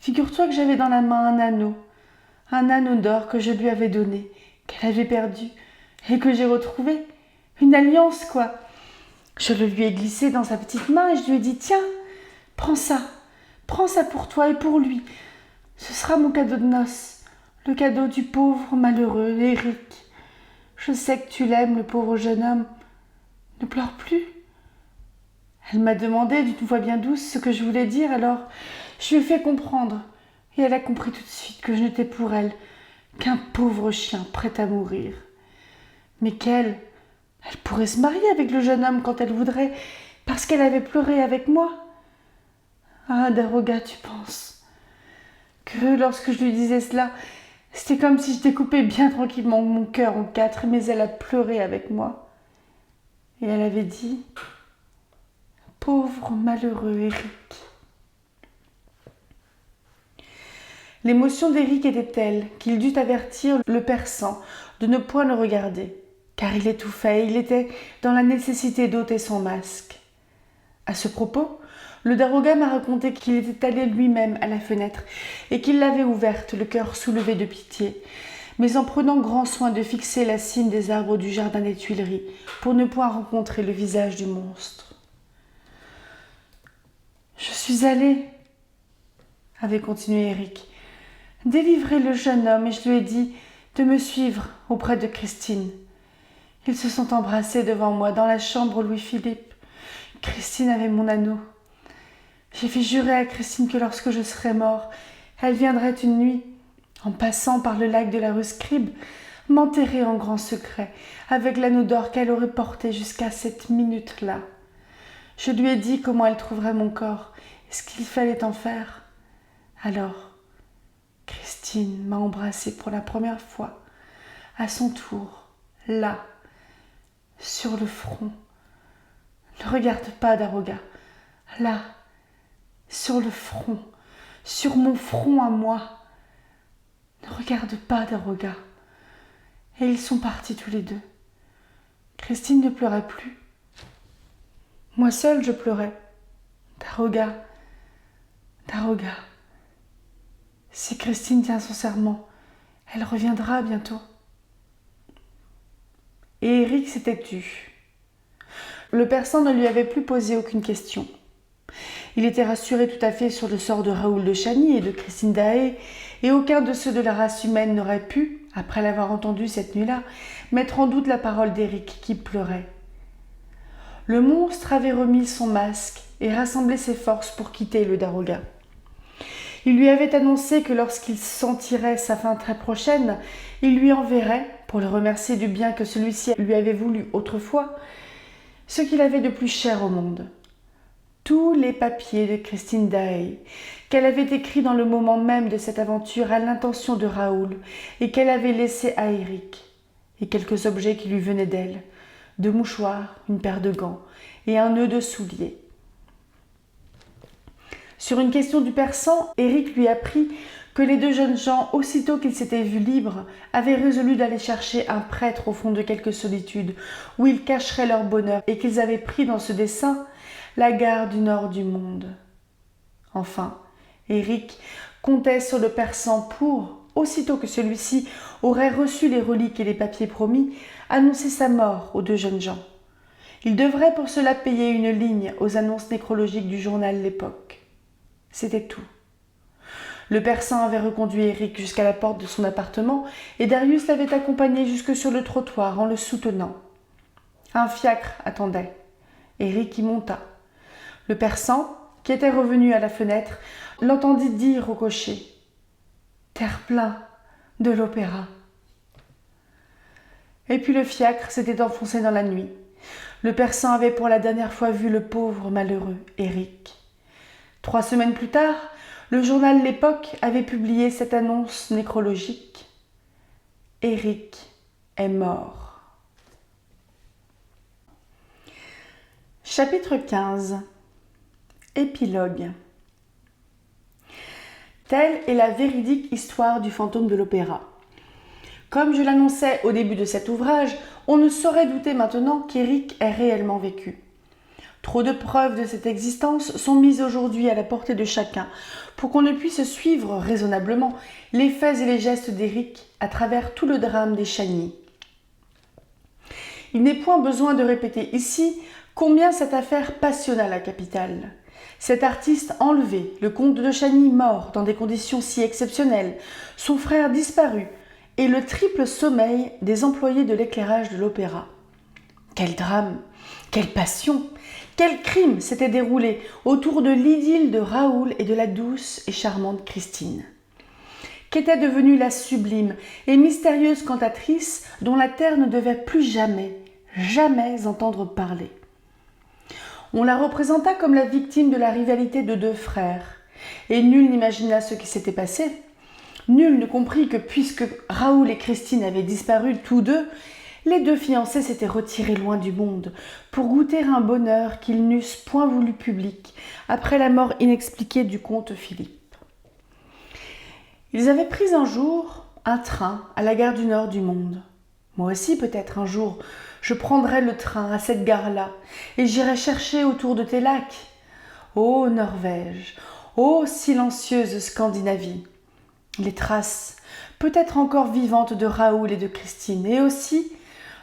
Figure-toi que j'avais dans la main un anneau d'or que je lui avais donné, qu'elle avait perdu, et que j'ai retrouvé. Une alliance, quoi. Je le lui ai glissé dans sa petite main et je lui ai dit « Tiens, prends ça pour toi et pour lui. Ce sera mon cadeau de noces, le cadeau du pauvre malheureux Eric. Je sais que tu l'aimes, le pauvre jeune homme. Ne pleure plus. » Elle m'a demandé d'une voix bien douce ce que je voulais dire, alors je lui ai fait comprendre. Et elle a compris tout de suite que je n'étais pour elle qu'un pauvre chien prêt à mourir. Mais elle pourrait se marier avec le jeune homme quand elle voudrait, parce qu'elle avait pleuré avec moi. Ah, Daroga, tu penses que lorsque je lui disais cela, c'était comme si je découpais bien tranquillement mon cœur en quatre, mais elle a pleuré avec moi. Et elle avait dit « Pauvre malheureux Eric !» L'émotion d'Eric était telle qu'il dut avertir le persan de ne point le regarder, car il étouffait et il était dans la nécessité d'ôter son masque. À ce propos, le Daroga m'a raconté qu'il était allé lui-même à la fenêtre et qu'il l'avait ouverte, le cœur soulevé de pitié, mais en prenant grand soin de fixer la cime des arbres du jardin des Tuileries pour ne point rencontrer le visage du monstre. « Je suis allé, avait continué Eric, délivrer le jeune homme et je lui ai dit de me suivre auprès de Christine. Ils se sont embrassés devant moi dans la chambre Louis-Philippe. Christine avait mon anneau. J'ai fait jurer à Christine que lorsque je serais mort, elle viendrait une nuit, en passant par le lac de la rue Scribe, m'enterrer en grand secret, avec l'anneau d'or qu'elle aurait porté jusqu'à cette minute-là. Je lui ai dit comment elle trouverait mon corps et ce qu'il fallait en faire. Alors, Christine m'a embrassée pour la première fois, à son tour, là, sur le front. Ne regarde pas, Daroga, là, sur le front, sur mon front à moi. Ne regarde pas, Daroga. Et ils sont partis tous les deux. Christine ne pleurait plus. Moi seule, je pleurais. Daroga, Daroga. Si Christine tient son serment, elle reviendra bientôt. Et Eric s'était tu. Le persan ne lui avait plus posé aucune question. Il était rassuré tout à fait sur le sort de Raoul de Chagny et de Christine Daae, et aucun de ceux de la race humaine n'aurait pu, après l'avoir entendu cette nuit-là, mettre en doute la parole d'Eric qui pleurait. Le monstre avait remis son masque et rassemblé ses forces pour quitter le Daroga. Il lui avait annoncé que lorsqu'il sentirait sa fin très prochaine, il lui enverrait, pour le remercier du bien que celui-ci lui avait voulu autrefois, ce qu'il avait de plus cher au monde. Tous les papiers de Christine Daae, qu'elle avait écrits dans le moment même de cette aventure à l'intention de Raoul et qu'elle avait laissés à Eric, et quelques objets qui lui venaient d'elle, 2 mouchoirs, une paire de gants et un nœud de soulier. Sur une question du persan, Eric lui apprit que les deux jeunes gens, aussitôt qu'ils s'étaient vus libres, avaient résolu d'aller chercher un prêtre au fond de quelque solitude, où ils cacheraient leur bonheur, et qu'ils avaient pris dans ce dessein la gare du nord du monde. Enfin, Éric comptait sur le Persan pour, aussitôt que celui-ci aurait reçu les reliques et les papiers promis, annoncer sa mort aux deux jeunes gens. Il devrait pour cela payer une ligne aux annonces nécrologiques du journal L'Époque. C'était tout. Le Persan avait reconduit Éric jusqu'à la porte de son appartement et Darius l'avait accompagné jusque sur le trottoir en le soutenant. Un fiacre attendait. Éric y monta. Le Persan, qui était revenu à la fenêtre, l'entendit dire au cocher « Terre-plein de l'opéra ». Et puis le fiacre s'était enfoncé dans la nuit. Le Persan avait pour la dernière fois vu le pauvre malheureux Éric. 3 semaines plus tard, le journal L'Époque avait publié cette annonce nécrologique. Éric est mort. Chapitre 15. Épilogue. Telle est la véridique histoire du fantôme de l'opéra. Comme je l'annonçais au début de cet ouvrage, on ne saurait douter maintenant qu'Éric ait réellement vécu. Trop de preuves de cette existence sont mises aujourd'hui à la portée de chacun pour qu'on ne puisse suivre raisonnablement les faits et les gestes d'Éric à travers tout le drame des Chagny. Il n'est point besoin de répéter ici combien cette affaire passionna la capitale. Cet artiste enlevé, le comte de Chagny mort dans des conditions si exceptionnelles, son frère disparu, et le triple sommeil des employés de l'éclairage de l'opéra. Quel drame, quelle passion, quel crime s'était déroulé autour de l'idylle de Raoul et de la douce et charmante Christine. Qu'était devenue la sublime et mystérieuse cantatrice dont la terre ne devait plus jamais, jamais entendre parler. On la représenta comme la victime de la rivalité de 2 frères, et nul n'imagina ce qui s'était passé. Nul ne comprit que puisque Raoul et Christine avaient disparu tous deux, les 2 fiancés s'étaient retirés loin du monde pour goûter un bonheur qu'ils n'eussent point voulu public après la mort inexpliquée du comte Philippe. Ils avaient pris un jour un train à la gare du nord du monde. Moi aussi peut-être un jour je prendrai le train à cette gare-là et j'irai chercher autour de tes lacs. Ô Norvège, ô silencieuse Scandinavie, les traces, peut-être encore vivantes de Raoul et de Christine, et aussi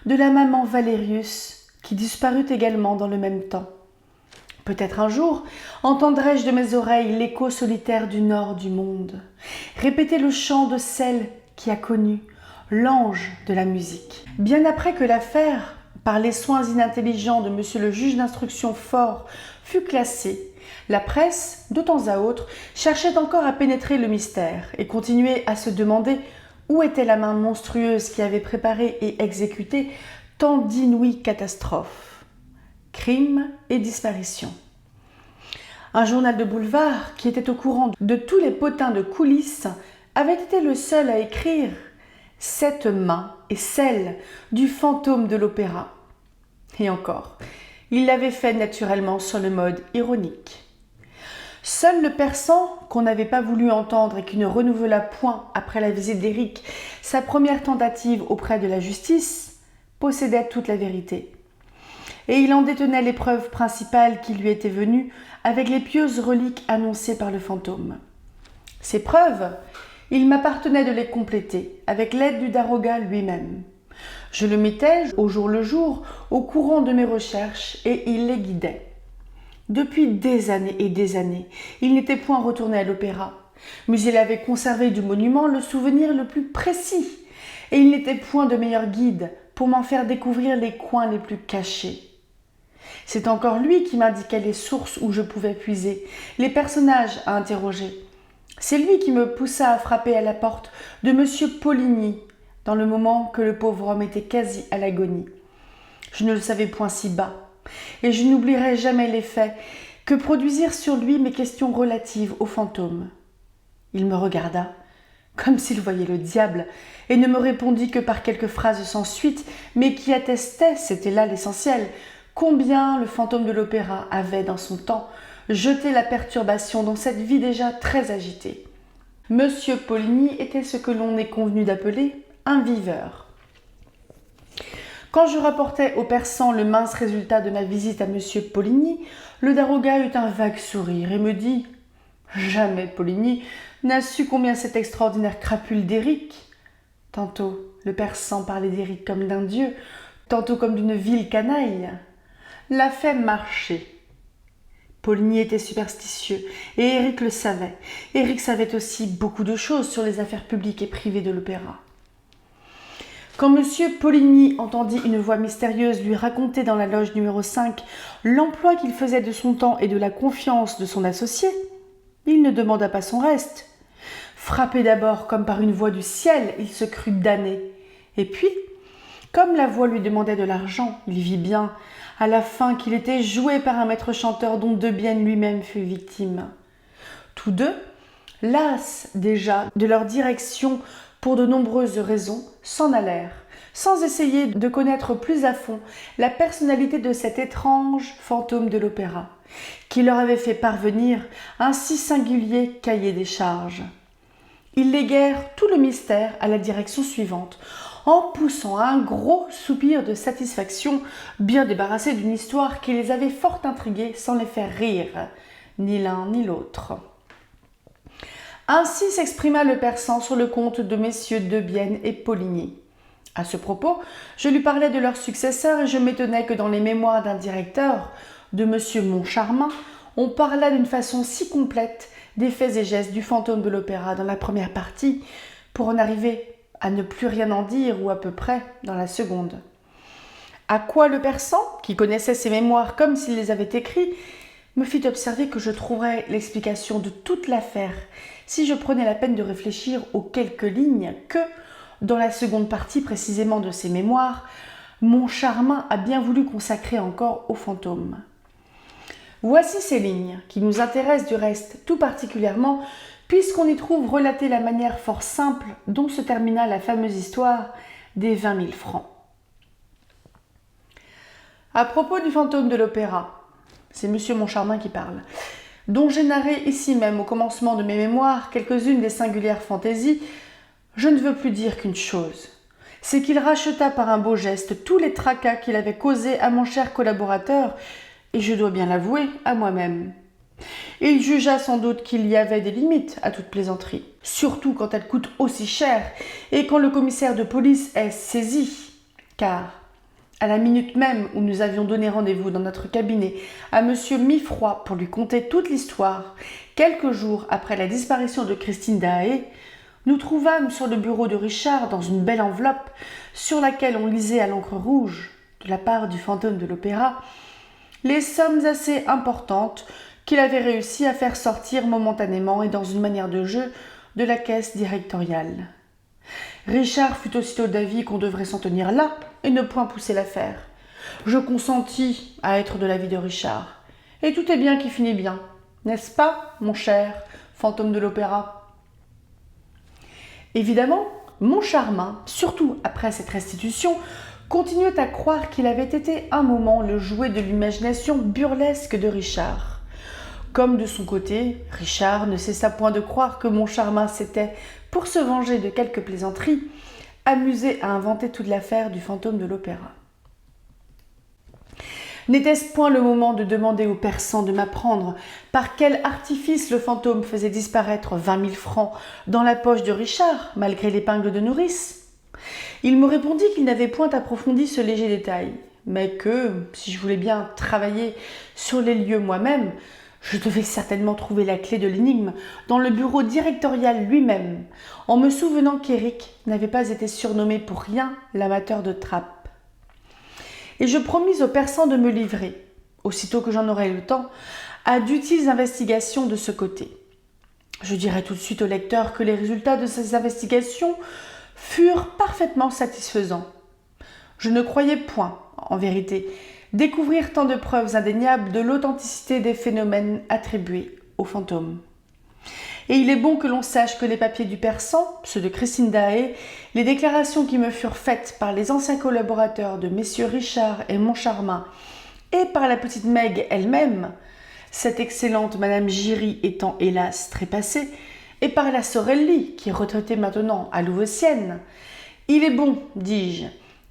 de la maman Valérius, qui disparut également dans le même temps. Peut-être un jour entendrai-je de mes oreilles l'écho solitaire du nord du monde, répéter le chant de celle qui a connu l'ange de la musique. Bien après que l'affaire, par les soins inintelligents de monsieur le juge d'instruction fort, fut classée, la presse, de temps à autre, cherchait encore à pénétrer le mystère et continuait à se demander où était la main monstrueuse qui avait préparé et exécuté tant d'inouïes catastrophes. Crimes et disparitions. Un journal de boulevard, qui était au courant de tous les potins de coulisses, avait été le seul à écrire « Cette main est celle du fantôme de l'opéra ». Et encore, il l'avait fait naturellement sur le mode ironique. Seul le Persan, qu'on n'avait pas voulu entendre et qui ne renouvela point après la visite d'Éric sa première tentative auprès de la justice, possédait toute la vérité. Et il en détenait les preuves principales qui lui étaient venues avec les pieuses reliques annoncées par le fantôme. Ces preuves, il m'appartenait de les compléter avec l'aide du daroga lui-même. Je le mettais au jour le jour au courant de mes recherches et il les guidait. Depuis des années et des années, il n'était point retourné à l'opéra, mais il avait conservé du monument le souvenir le plus précis, et il n'était point de meilleur guide pour m'en faire découvrir les coins les plus cachés. C'est encore lui qui m'indiquait les sources où je pouvais puiser, les personnages à interroger. C'est lui qui me poussa à frapper à la porte de monsieur Poligny, dans le moment que le pauvre homme était quasi à l'agonie. Je ne le savais point si bas, et je n'oublierai jamais l'effet que produisirent sur lui mes questions relatives au fantôme. Il me regarda, comme s'il voyait le diable, et ne me répondit que par quelques phrases sans suite, mais qui attestaient, c'était là l'essentiel, combien le fantôme de l'opéra avait, dans son temps, jeté la perturbation dans cette vie déjà très agitée. Monsieur Poligny était ce que l'on est convenu d'appeler un viveur. Quand je rapportai au persan le mince résultat de ma visite à monsieur Poligny, le daroga eut un vague sourire et me dit « Jamais Poligny n'a su combien cette extraordinaire crapule d'Éric. » Tantôt le persan parlait d'Éric comme d'un dieu, tantôt comme d'une vile canaille. La fait marcher. Poligny était superstitieux, et Éric le savait. Éric savait aussi beaucoup de choses sur les affaires publiques et privées de l'opéra. Quand monsieur Poligny entendit une voix mystérieuse lui raconter dans la loge numéro 5 l'emploi qu'il faisait de son temps et de la confiance de son associé, il ne demanda pas son reste. Frappé d'abord comme par une voix du ciel, il se crut damné. Et puis, comme la voix lui demandait de l'argent, il vit bien, à la fin, qu'il était joué par un maître chanteur dont Debienne lui-même fut victime. Tous deux, las déjà de leur direction pour de nombreuses raisons, s'en allèrent, sans essayer de connaître plus à fond la personnalité de cet étrange fantôme de l'opéra, qui leur avait fait parvenir un si singulier cahier des charges. Ils léguèrent tout le mystère à la direction suivante, en poussant un gros soupir de satisfaction, bien débarrassés d'une histoire qui les avait fort intrigués sans les faire rire, ni l'un ni l'autre. Ainsi s'exprima le persan sur le compte de messieurs Debienne et Poligny. À ce propos, je lui parlais de leurs successeurs et je m'étonnais que dans les mémoires d'un directeur, de monsieur Moncharmin, on parlât d'une façon si complète des faits et gestes du fantôme de l'opéra dans la première partie, pour en arriver à ne plus rien en dire ou à peu près dans la seconde. À quoi le persan, qui connaissait ses mémoires comme s'il les avait écrits, me fit observer que je trouverais l'explication de toute l'affaire si je prenais la peine de réfléchir aux quelques lignes que, dans la seconde partie précisément de ses mémoires, Moncharmin a bien voulu consacrer encore au fantôme. Voici ces lignes, qui nous intéressent du reste tout particulièrement, puisqu'on y trouve relatée la manière fort simple dont se termina la fameuse histoire des 20 000 francs. À propos du fantôme de l'opéra, c'est monsieur Moncharmin qui parle, dont j'ai narré ici même au commencement de mes mémoires quelques-unes des singulières fantaisies, je ne veux plus dire qu'une chose, c'est qu'il racheta par un beau geste tous les tracas qu'il avait causés à mon cher collaborateur, et je dois bien l'avouer, à moi-même. Il jugea sans doute qu'il y avait des limites à toute plaisanterie, surtout quand elle coûte aussi cher et quand le commissaire de police est saisi, car, à la minute même où nous avions donné rendez-vous dans notre cabinet à monsieur Mifroid pour lui conter toute l'histoire, quelques jours après la disparition de Christine Daae, nous trouvâmes sur le bureau de Richard, dans une belle enveloppe, sur laquelle on lisait à l'encre rouge, de la part du fantôme de l'opéra, les sommes assez importantes qu'il avait réussi à faire sortir momentanément et dans une manière de jeu de la caisse directoriale. Richard fut aussitôt d'avis qu'on devrait s'en tenir là et ne point pousser l'affaire. Je consentis à être de l'avis de Richard. Et tout est bien qui finit bien, n'est-ce pas, mon cher fantôme de l'opéra ? Évidemment, Moncharmin, surtout après cette restitution, continuait à croire qu'il avait été un moment le jouet de l'imagination burlesque de Richard. Comme de son côté, Richard ne cessa point de croire que Moncharmin s'était, pour se venger de quelques plaisanteries, amusé à inventer toute l'affaire du fantôme de l'opéra. N'était-ce point le moment de demander au persan de m'apprendre par quel artifice le fantôme faisait disparaître 20 000 francs dans la poche de Richard, malgré l'épingle de nourrice ? Il me répondit qu'il n'avait point approfondi ce léger détail, mais que, si je voulais bien travailler sur les lieux moi-même, je devais certainement trouver la clé de l'énigme dans le bureau directorial lui-même, en me souvenant qu'Éric n'avait pas été surnommé pour rien l'amateur de trappes. Et je promis au persan de me livrer, aussitôt que j'en aurais le temps, à d'utiles investigations de ce côté. Je dirai tout de suite au lecteur que les résultats de ces investigations furent parfaitement satisfaisants. Je ne croyais point, en vérité, découvrir tant de preuves indéniables de l'authenticité des phénomènes attribués aux fantômes. Et il est bon que l'on sache que les papiers du persan, ceux de Christine Daae, les déclarations qui me furent faites par les anciens collaborateurs de messieurs Richard et Moncharmin, et par la petite Meg elle-même, cette excellente Madame Giry étant hélas trépassée, et par la Sorelli, qui est retraitée maintenant à Louveciennes. Il est bon, dis-je,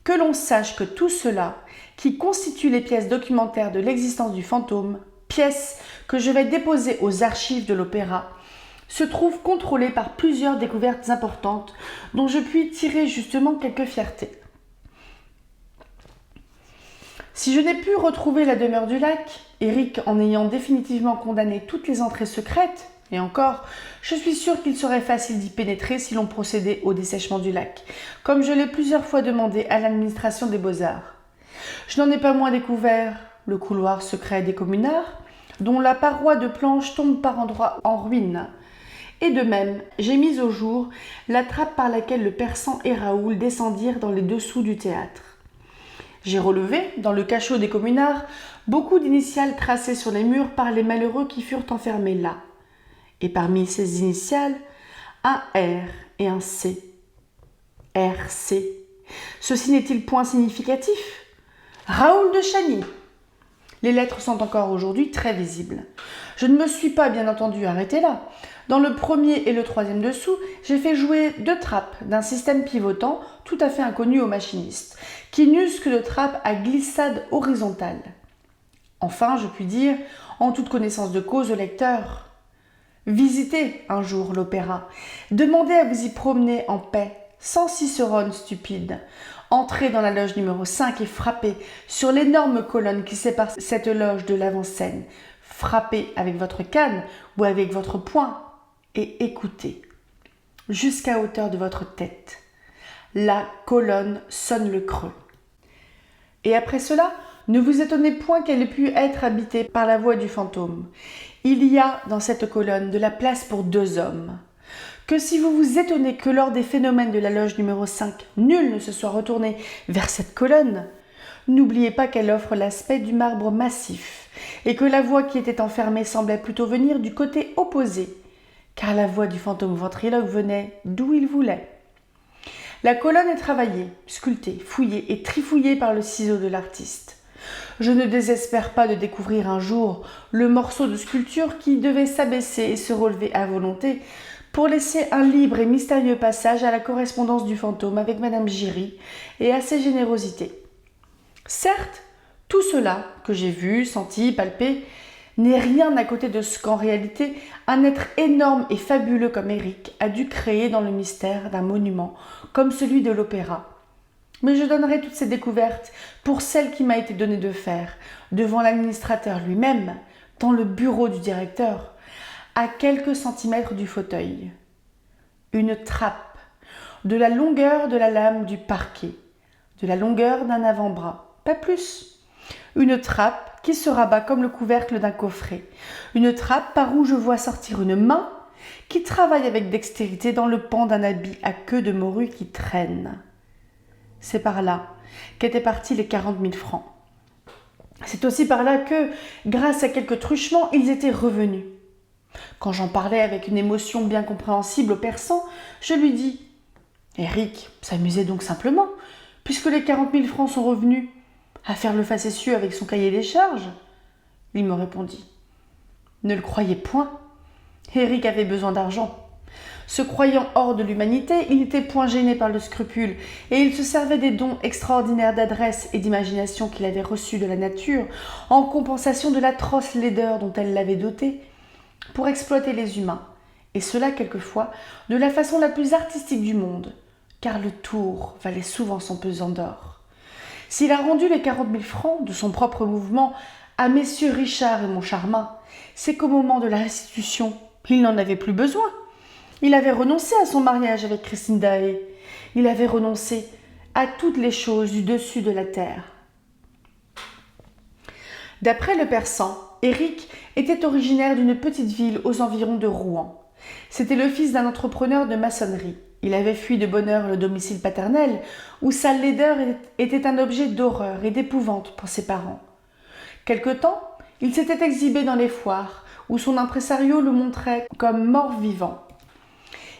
que l'on sache que tout cela, qui constitue les pièces documentaires de l'existence du fantôme, pièces que je vais déposer aux archives de l'opéra, se trouve contrôlé par plusieurs découvertes importantes dont je puis tirer justement quelques fiertés. Si je n'ai pu retrouver la demeure du lac, Éric en ayant définitivement condamné toutes les entrées secrètes, et encore, je suis sûre qu'il serait facile d'y pénétrer si l'on procédait au dessèchement du lac, comme je l'ai plusieurs fois demandé à l'administration des Beaux-Arts. Je n'en ai pas moins découvert le couloir secret des communards, dont la paroi de planches tombe par endroits en ruine. Et de même, j'ai mis au jour la trappe par laquelle le persan et Raoul descendirent dans les dessous du théâtre. J'ai relevé, dans le cachot des communards, beaucoup d'initiales tracées sur les murs par les malheureux qui furent enfermés là. Et parmi ces initiales, un R et un C. RC. Ceci n'est-il point significatif ? Raoul de Chagny. Les lettres sont encore aujourd'hui très visibles. Je ne me suis pas, bien entendu, arrêtée là. Dans le premier et le troisième dessous, j'ai fait jouer 2 trappes d'un système pivotant tout à fait inconnu aux machinistes, qui n'usent que de trappes à glissade horizontale. Enfin, je puis dire, en toute connaissance de cause au lecteur, visitez un jour l'opéra, demandez à vous y promener en paix, sans cicerone stupide. Entrez dans la loge numéro 5 et frappez sur l'énorme colonne qui sépare cette loge de l'avant-scène. Frappez avec votre canne ou avec votre poing et écoutez jusqu'à hauteur de votre tête. La colonne sonne le creux. Et après cela, ne vous étonnez point qu'elle ait pu être habitée par la voix du fantôme. Il y a dans cette colonne de la place pour 2 hommes. Que si vous vous étonnez que lors des phénomènes de la loge numéro 5, nul ne se soit retourné vers cette colonne, n'oubliez pas qu'elle offre l'aspect du marbre massif et que la voix qui était enfermée semblait plutôt venir du côté opposé, car la voix du fantôme ventriloque venait d'où il voulait. La colonne est travaillée, sculptée, fouillée et trifouillée par le ciseau de l'artiste. Je ne désespère pas de découvrir un jour le morceau de sculpture qui devait s'abaisser et se relever à volonté pour laisser un libre et mystérieux passage à la correspondance du fantôme avec Madame Giry et à ses générosités. Certes, tout cela que j'ai vu, senti, palpé, n'est rien à côté de ce qu'en réalité un être énorme et fabuleux comme Éric a dû créer dans le mystère d'un monument comme celui de l'opéra. Mais je donnerai toutes ces découvertes pour celle qui m'a été donnée de faire, devant l'administrateur lui-même, dans le bureau du directeur, à quelques centimètres du fauteuil. Une trappe, de la longueur de la lame du parquet, de la longueur d'un avant-bras, pas plus. Une trappe qui se rabat comme le couvercle d'un coffret. Une trappe par où je vois sortir une main qui travaille avec dextérité dans le pan d'un habit à queue de morue qui traîne. C'est par là qu'étaient partis les 40 000 francs. C'est aussi par là que, grâce à quelques truchements, ils étaient revenus. Quand j'en parlais avec une émotion bien compréhensible au persan, je lui dis « Éric s'amusait donc simplement, puisque les 40 000 francs sont revenus, à faire le facétieux avec son cahier des charges ?» Il me répondit « Ne le croyez point, Éric avait besoin d'argent. Se croyant hors de l'humanité, il n'était point gêné par le scrupule, et il se servait des dons extraordinaires d'adresse et d'imagination qu'il avait reçus de la nature, en compensation de l'atroce laideur dont elle l'avait doté, pour exploiter les humains, et cela quelquefois de la façon la plus artistique du monde, car le tour valait souvent son pesant d'or. S'il a rendu les 40 000 francs de son propre mouvement à messieurs Richard et Moncharmin, c'est qu'au moment de la restitution, il n'en avait plus besoin. Il avait renoncé à son mariage avec Christine Daae. Il avait renoncé à toutes les choses du dessus de la terre. D'après le persan, Éric était originaire d'une petite ville aux environs de Rouen. C'était le fils d'un entrepreneur de maçonnerie. Il avait fui de bonne heure le domicile paternel, où sa laideur était un objet d'horreur et d'épouvante pour ses parents. Quelque temps, il s'était exhibé dans les foires, où son impresario le montrait comme mort-vivant.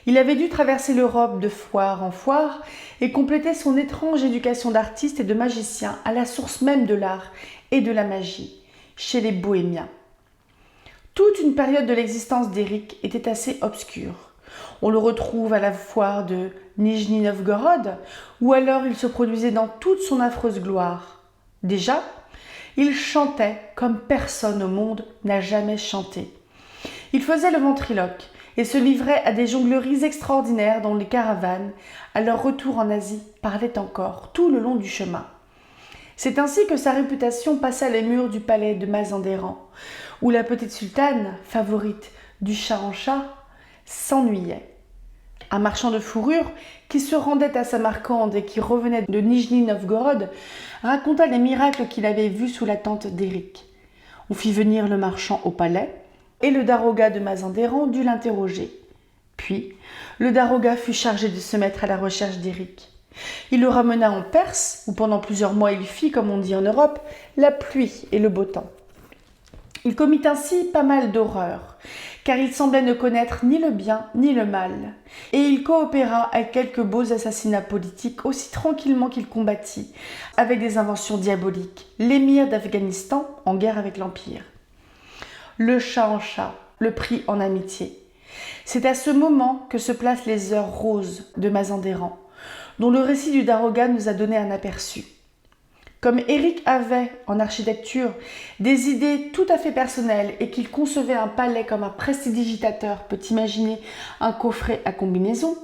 Il avait dû traverser l'Europe de foire en foire et compléter son étrange éducation d'artiste et de magicien à la source même de l'art et de la magie, chez les bohémiens. Toute une période de l'existence d'Éric était assez obscure. On le retrouve à la foire de Nijni Novgorod, ou alors il se produisait dans toute son affreuse gloire. Déjà, il chantait comme personne au monde n'a jamais chanté. Il faisait le ventriloque et se livrait à des jongleries extraordinaires dont les caravanes, à leur retour en Asie, parlaient encore tout le long du chemin. C'est ainsi que sa réputation passa les murs du palais de Mazanderan, où la petite sultane, favorite du Shah-en-Shah, s'ennuyait. Un marchand de fourrure, qui se rendait à Samarcande et qui revenait de Nijni Novgorod, raconta les miracles qu'il avait vus sous la tente d'Éric. On fit venir le marchand au palais, et le daroga de Mazanderan dut l'interroger. Puis, le daroga fut chargé de se mettre à la recherche d'Éric. Il le ramena en Perse, où pendant plusieurs mois il fit, comme on dit en Europe, la pluie et le beau temps. Il commit ainsi pas mal d'horreurs, car il semblait ne connaître ni le bien ni le mal, et il coopéra à quelques beaux assassinats politiques aussi tranquillement qu'il combattit, avec des inventions diaboliques, l'émir d'Afghanistan en guerre avec l'Empire. Le Shah-en-Shah le prit en amitié. C'est à ce moment que se placent les heures roses de Mazanderan, dont le récit du daroga nous a donné un aperçu. Comme Éric avait, en architecture, des idées tout à fait personnelles et qu'il concevait un palais comme un prestidigitateur peut imaginer un coffret à combinaison,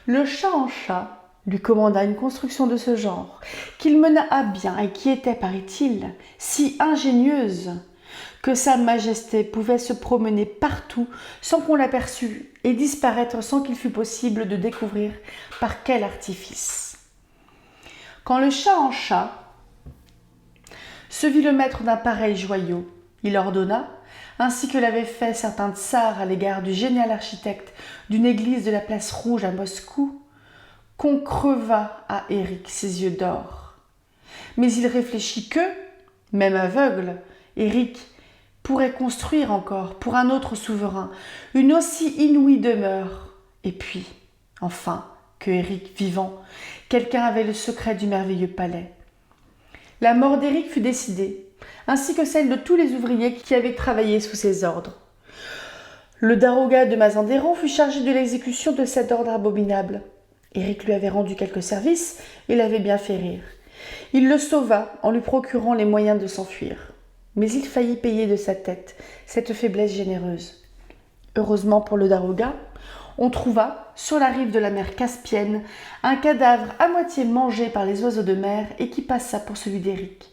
le Shah-en-Shah lui commanda une construction de ce genre, qu'il mena à bien et qui était, paraît-il, si ingénieuse que sa majesté pouvait se promener partout sans qu'on l'aperçût et disparaître sans qu'il fût possible de découvrir par quel artifice. Quand le Shah-en-Shah se vit le maître d'un pareil joyau, il ordonna, ainsi que l'avaient fait certains tsars à l'égard du génial architecte d'une église de la place Rouge à Moscou, qu'on crevât à Éric ses yeux d'or. Mais il réfléchit que, même aveugle, Éric pourrait construire encore, pour un autre souverain, une aussi inouïe demeure. Et puis, enfin, que Éric vivant, quelqu'un avait le secret du merveilleux palais. La mort d'Éric fut décidée, ainsi que celle de tous les ouvriers qui avaient travaillé sous ses ordres. Le daroga de Mazanderan fut chargé de l'exécution de cet ordre abominable. Éric lui avait rendu quelques services et l'avait bien fait rire. Il le sauva en lui procurant les moyens de s'enfuir. Mais il faillit payer de sa tête cette faiblesse généreuse. Heureusement pour le daroga, on trouva, sur la rive de la mer Caspienne, un cadavre à moitié mangé par les oiseaux de mer et qui passa pour celui d'Éric,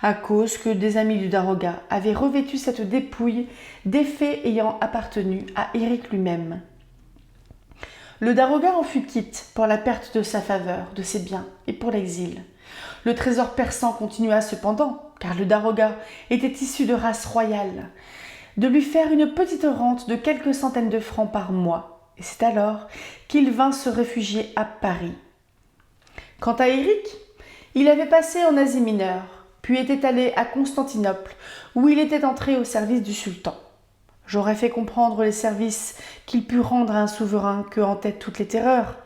à cause que des amis du daroga avaient revêtu cette dépouille d'effets ayant appartenu à Éric lui-même. Le daroga en fut quitte pour la perte de sa faveur, de ses biens et pour l'exil. Le trésor persan continua cependant, car le daroga était issu de race royale, de lui faire une petite rente de quelques centaines de francs par mois. Et c'est alors qu'il vint se réfugier à Paris. Quant à Éric, il avait passé en Asie mineure, puis était allé à Constantinople, où il était entré au service du sultan. J'aurais fait comprendre les services qu'il put rendre à un souverain que hantaient toutes les terreurs,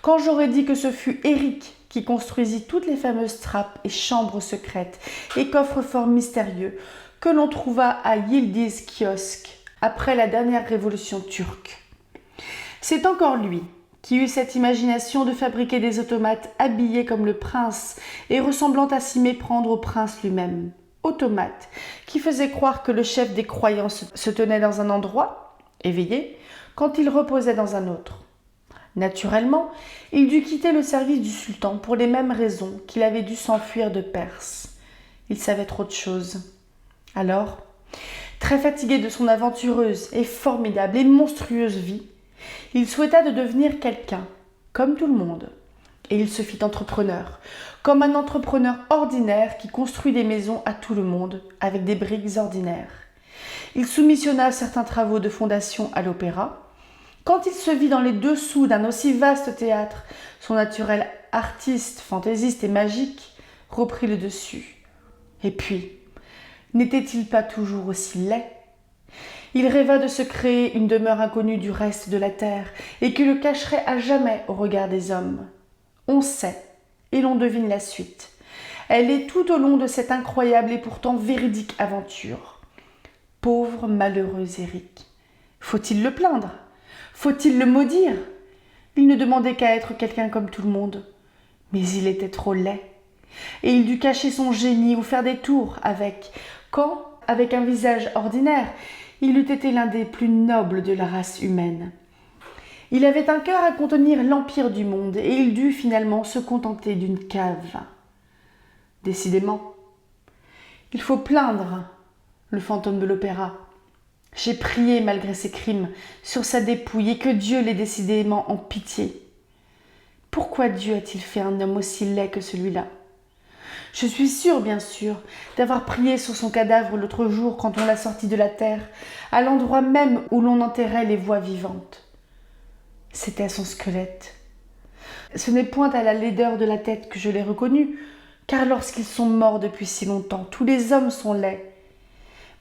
quand j'aurais dit que ce fut Éric qui construisit toutes les fameuses trappes et chambres secrètes et coffres-forts mystérieux que l'on trouva à Yildiz Kiosque après la dernière révolution turque. C'est encore lui qui eut cette imagination de fabriquer des automates habillés comme le prince et ressemblant à s'y méprendre au prince lui-même. Automates qui faisaient croire que le chef des croyants se tenait dans un endroit, éveillé, quand il reposait dans un autre. Naturellement, il dut quitter le service du sultan pour les mêmes raisons qu'il avait dû s'enfuir de Perse. Il savait trop de choses. Alors, très fatigué de son aventureuse et formidable et monstrueuse vie, il souhaita de devenir quelqu'un, comme tout le monde. Et il se fit entrepreneur, comme un entrepreneur ordinaire qui construit des maisons à tout le monde, avec des briques ordinaires. Il soumissionna certains travaux de fondation à l'opéra. Quand il se vit dans les dessous d'un aussi vaste théâtre, son naturel artiste, fantaisiste et magique reprit le dessus. Et puis, n'était-il pas toujours aussi laid ? Il rêva de se créer une demeure inconnue du reste de la terre et qui le cacherait à jamais au regard des hommes. On sait, et l'on devine la suite. Elle est tout au long de cette incroyable et pourtant véridique aventure. Pauvre malheureux Éric. Faut-il le plaindre ? Faut-il le maudire? Il ne demandait qu'à être quelqu'un comme tout le monde. Mais il était trop laid. Et il dut cacher son génie ou faire des tours avec, quand, avec un visage ordinaire, il eût été l'un des plus nobles de la race humaine. Il avait un cœur à contenir l'empire du monde et il dut finalement se contenter d'une cave. Décidément, il faut plaindre le fantôme de l'opéra. J'ai prié malgré ses crimes sur sa dépouille et que Dieu l'ait décidément en pitié. Pourquoi Dieu a-t-il fait un homme aussi laid que celui-là? Je suis sûre, bien sûr, d'avoir prié sur son cadavre l'autre jour quand on l'a sorti de la terre, à l'endroit même où l'on enterrait les voix vivantes. C'était son squelette. Ce n'est point à la laideur de la tête que je l'ai reconnu, car lorsqu'ils sont morts depuis si longtemps, tous les hommes sont laids.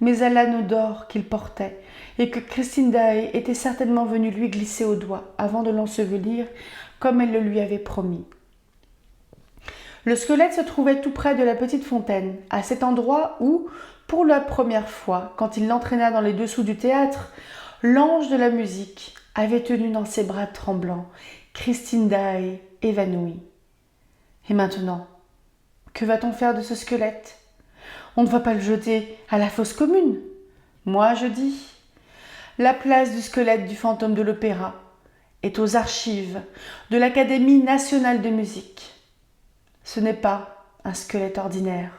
Mais à l'anneau d'or qu'il portait, et que Christine Daae était certainement venue lui glisser au doigt avant de l'ensevelir, comme elle le lui avait promis. Le squelette se trouvait tout près de la petite fontaine, à cet endroit où, pour la première fois, quand il l'entraîna dans les dessous du théâtre, l'ange de la musique avait tenu dans ses bras tremblants Christine Daae évanouie. Et maintenant, que va-t-on faire de ce squelette? On ne va pas le jeter à la fosse commune. Moi, je dis, la place du squelette du fantôme de l'opéra est aux archives de l'Académie nationale de musique. Ce n'est pas un squelette ordinaire.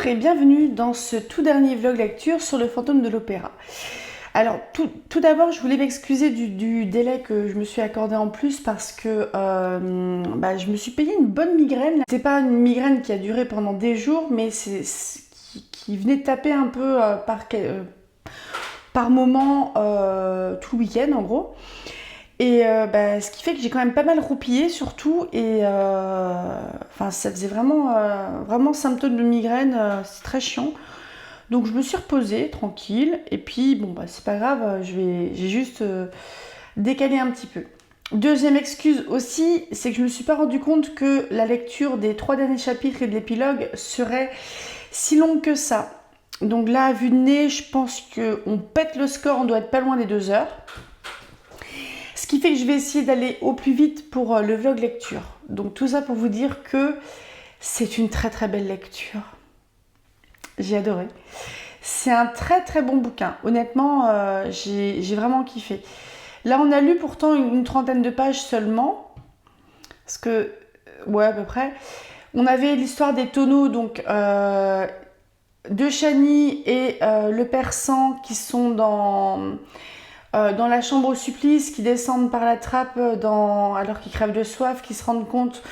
Bonjour et bienvenue dans ce tout dernier vlog lecture sur le fantôme de l'opéra. Alors tout d'abord je voulais m'excuser du délai que je me suis accordé en plus parce que je me suis payé une bonne migraine. C'est pas une migraine qui a duré pendant des jours mais qui venait de taper un peu par moment tout le week-end en gros. Et ce qui fait que j'ai quand même pas mal roupillé surtout et ça faisait vraiment symptôme de migraine, c'est très chiant. Donc je me suis reposée tranquille et puis c'est pas grave, j'ai juste décalé un petit peu. Deuxième excuse aussi, c'est que je ne me suis pas rendu compte que la lecture des 3 derniers chapitres et de l'épilogue serait si longue que ça. Donc là, à vue de nez, je pense qu'on pète le score, on doit être pas loin des 2 heures. Ce qui fait que je vais essayer d'aller au plus vite pour le vlog lecture. Donc tout ça pour vous dire que c'est une très très belle lecture. J'ai adoré. C'est un très très bon bouquin. Honnêtement, j'ai vraiment kiffé. Là, on a lu pourtant une 30aine de pages seulement. Parce que, ouais, à peu près. On avait l'histoire des tonneaux, donc de Chani et le persan qui sont dans la chambre au supplice, qui descendent par la trappe alors qu'ils crèvent de soif, qui se rendent compte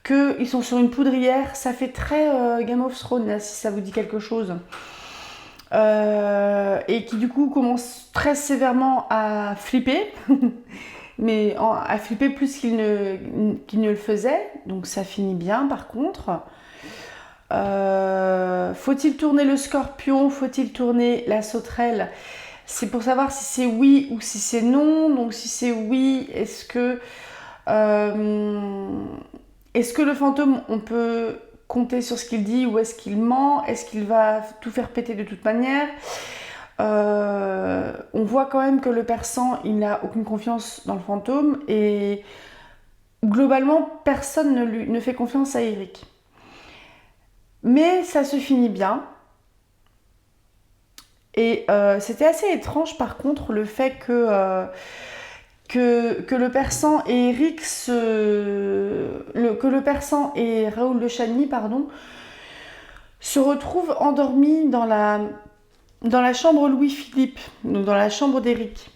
qu'ils sont sur une poudrière. Ça fait très Game of Thrones, là, si ça vous dit quelque chose. Et qui du coup commence très sévèrement à flipper, mais à flipper plus qu'il ne le faisait, donc ça finit bien par contre. Faut-il tourner le scorpion? Faut-il tourner la sauterelle? C'est pour savoir si c'est oui ou si c'est non. Donc si c'est oui, est-ce que le fantôme, on peut compter sur ce qu'il dit ou est-ce qu'il ment? Est-ce qu'il va tout faire péter de toute manière? On voit quand même que le persan, il n'a aucune confiance dans le fantôme et globalement, personne ne fait confiance à Eric. Mais ça se finit bien. Et c'était assez étrange par contre le fait que le persan et Eric que le persan et Raoul de Chagny, pardon, se retrouvent endormis dans la chambre Louis-Philippe, donc dans la chambre d'Eric.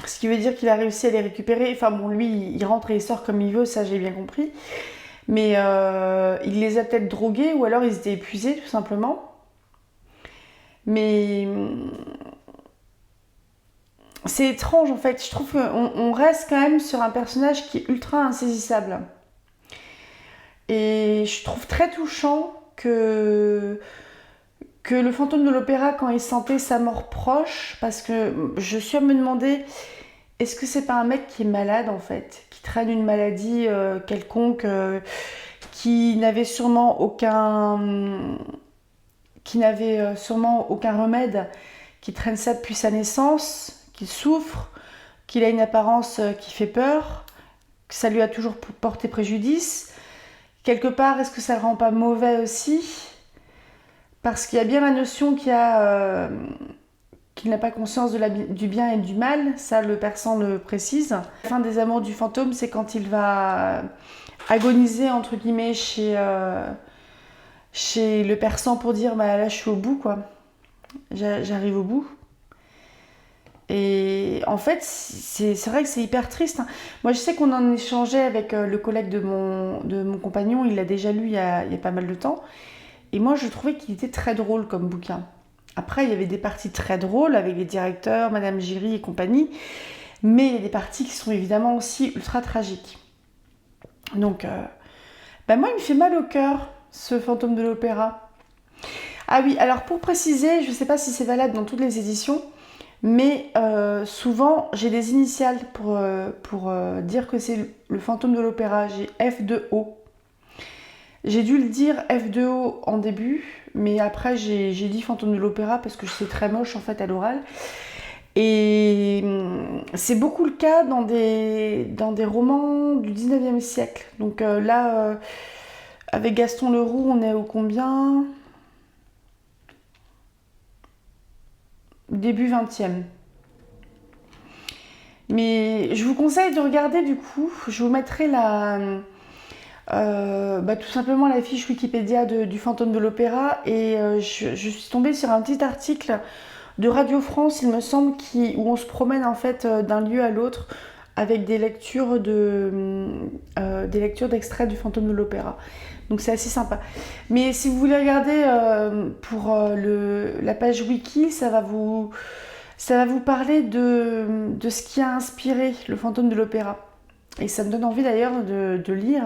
Ce qui veut dire qu'il a réussi à les récupérer. Enfin bon, lui, il rentre et il sort comme il veut, ça j'ai bien compris. Mais il les a peut-être drogués ou alors ils étaient épuisés tout simplement. Mais c'est étrange en fait. Je trouve qu'on reste quand même sur un personnage qui est ultra insaisissable. Et je trouve très touchant que le fantôme de l'opéra, quand il sentait sa mort proche, parce que je suis à me demander, est-ce que c'est pas un mec qui est malade en fait, qui traîne une maladie quelconque, qui n'avait sûrement aucun remède, qui traîne ça depuis sa naissance, qu'il souffre, qu'il a une apparence qui fait peur, que ça lui a toujours porté préjudice. Quelque part, est-ce que ça le rend pas mauvais aussi? Parce qu'il y a bien la notion qu'il n'a pas conscience du bien et du mal, ça le persan le précise. La fin des amours du fantôme, c'est quand il va agoniser entre guillemets chez le persan pour dire bah là je suis au bout quoi, j'arrive au bout. Et en fait c'est vrai que c'est hyper triste, hein. Moi je sais qu'on en échangeait avec le collègue de mon compagnon, il l'a déjà lu il y a pas mal de temps. Et moi, je trouvais qu'il était très drôle comme bouquin. Après, il y avait des parties très drôles avec les directeurs, Madame Giry et compagnie. Mais il y a des parties qui sont évidemment aussi ultra tragiques. Donc, moi, il me fait mal au cœur, ce fantôme de l'opéra. Ah oui, alors pour préciser, je ne sais pas si c'est valable dans toutes les éditions, mais souvent, j'ai des initiales pour dire que c'est le fantôme de l'opéra. J'ai F2O. J'ai dû le dire F2O en début, mais après j'ai dit fantôme de l'opéra parce que c'est très moche en fait à l'oral. Et c'est beaucoup le cas dans des romans du 19e siècle. Donc là, avec Gaston Leroux, on est au combien? Début 20e. Mais je vous conseille de regarder du coup, je vous mettrai tout simplement la fiche Wikipédia du fantôme de l'opéra et je suis tombée sur un petit article de Radio France, il me semble, où on se promène en fait d'un lieu à l'autre avec des lectures d'extraits du fantôme de l'opéra. Donc c'est assez sympa. Mais si vous voulez regarder pour la page wiki, ça va vous parler de ce qui a inspiré le fantôme de l'opéra. Et ça me donne envie d'ailleurs de lire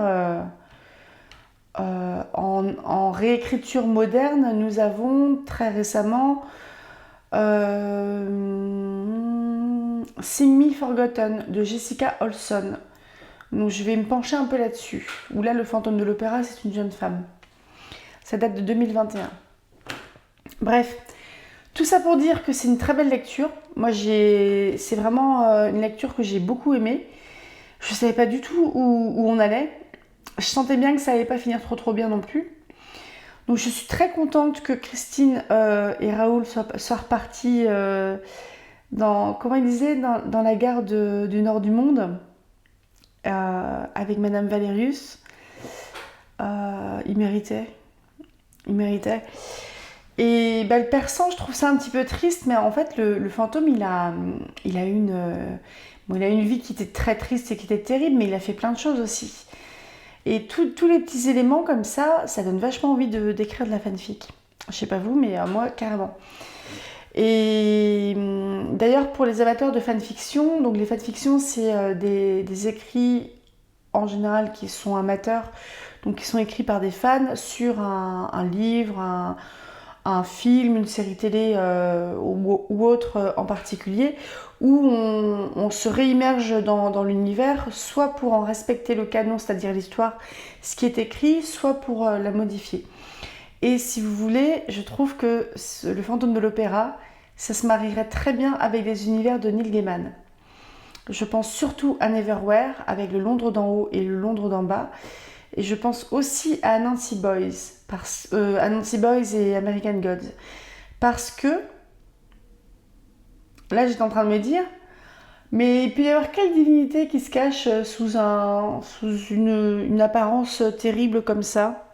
en réécriture moderne. Nous avons très récemment Sing Me Forgotten de Jessica Olson. Donc je vais me pencher un peu là-dessus. Où là, le fantôme de l'opéra, c'est une jeune femme. Ça date de 2021. Bref, tout ça pour dire que c'est une très belle lecture. Moi, c'est vraiment une lecture que j'ai beaucoup aimée. Je ne savais pas du tout où on allait. Je sentais bien que ça n'allait pas finir trop bien non plus. Donc je suis très contente que Christine et Raoul soient repartis comment il disait, dans la gare du nord du monde avec Madame Valerius. Il méritait. Et le persan, je trouve ça un petit peu triste, mais en fait le fantôme il a une vie qui était très triste et qui était terrible, mais il a fait plein de choses aussi. Et tous les petits éléments comme ça donne vachement envie d'écrire de la fanfic. Je sais pas vous, mais moi, carrément. Et d'ailleurs, pour les amateurs de fanfiction, donc les fanfictions, c'est des écrits en général qui sont amateurs, donc qui sont écrits par des fans sur un livre, un film, une série télé ou autre en particulier, où on se réimmerge dans l'univers, soit pour en respecter le canon, c'est-à-dire l'histoire, ce qui est écrit, soit pour la modifier. Et si vous voulez, je trouve que le fantôme de l'opéra, ça se marierait très bien avec les univers de Neil Gaiman. Je pense surtout à Neverwhere, avec le Londres d'en haut et le Londres d'en bas. Et je pense aussi à Nancy Boys et American Gods. Parce que, là j'étais en train de me dire, mais il peut y avoir quelle divinité qui se cache sous une apparence terrible comme ça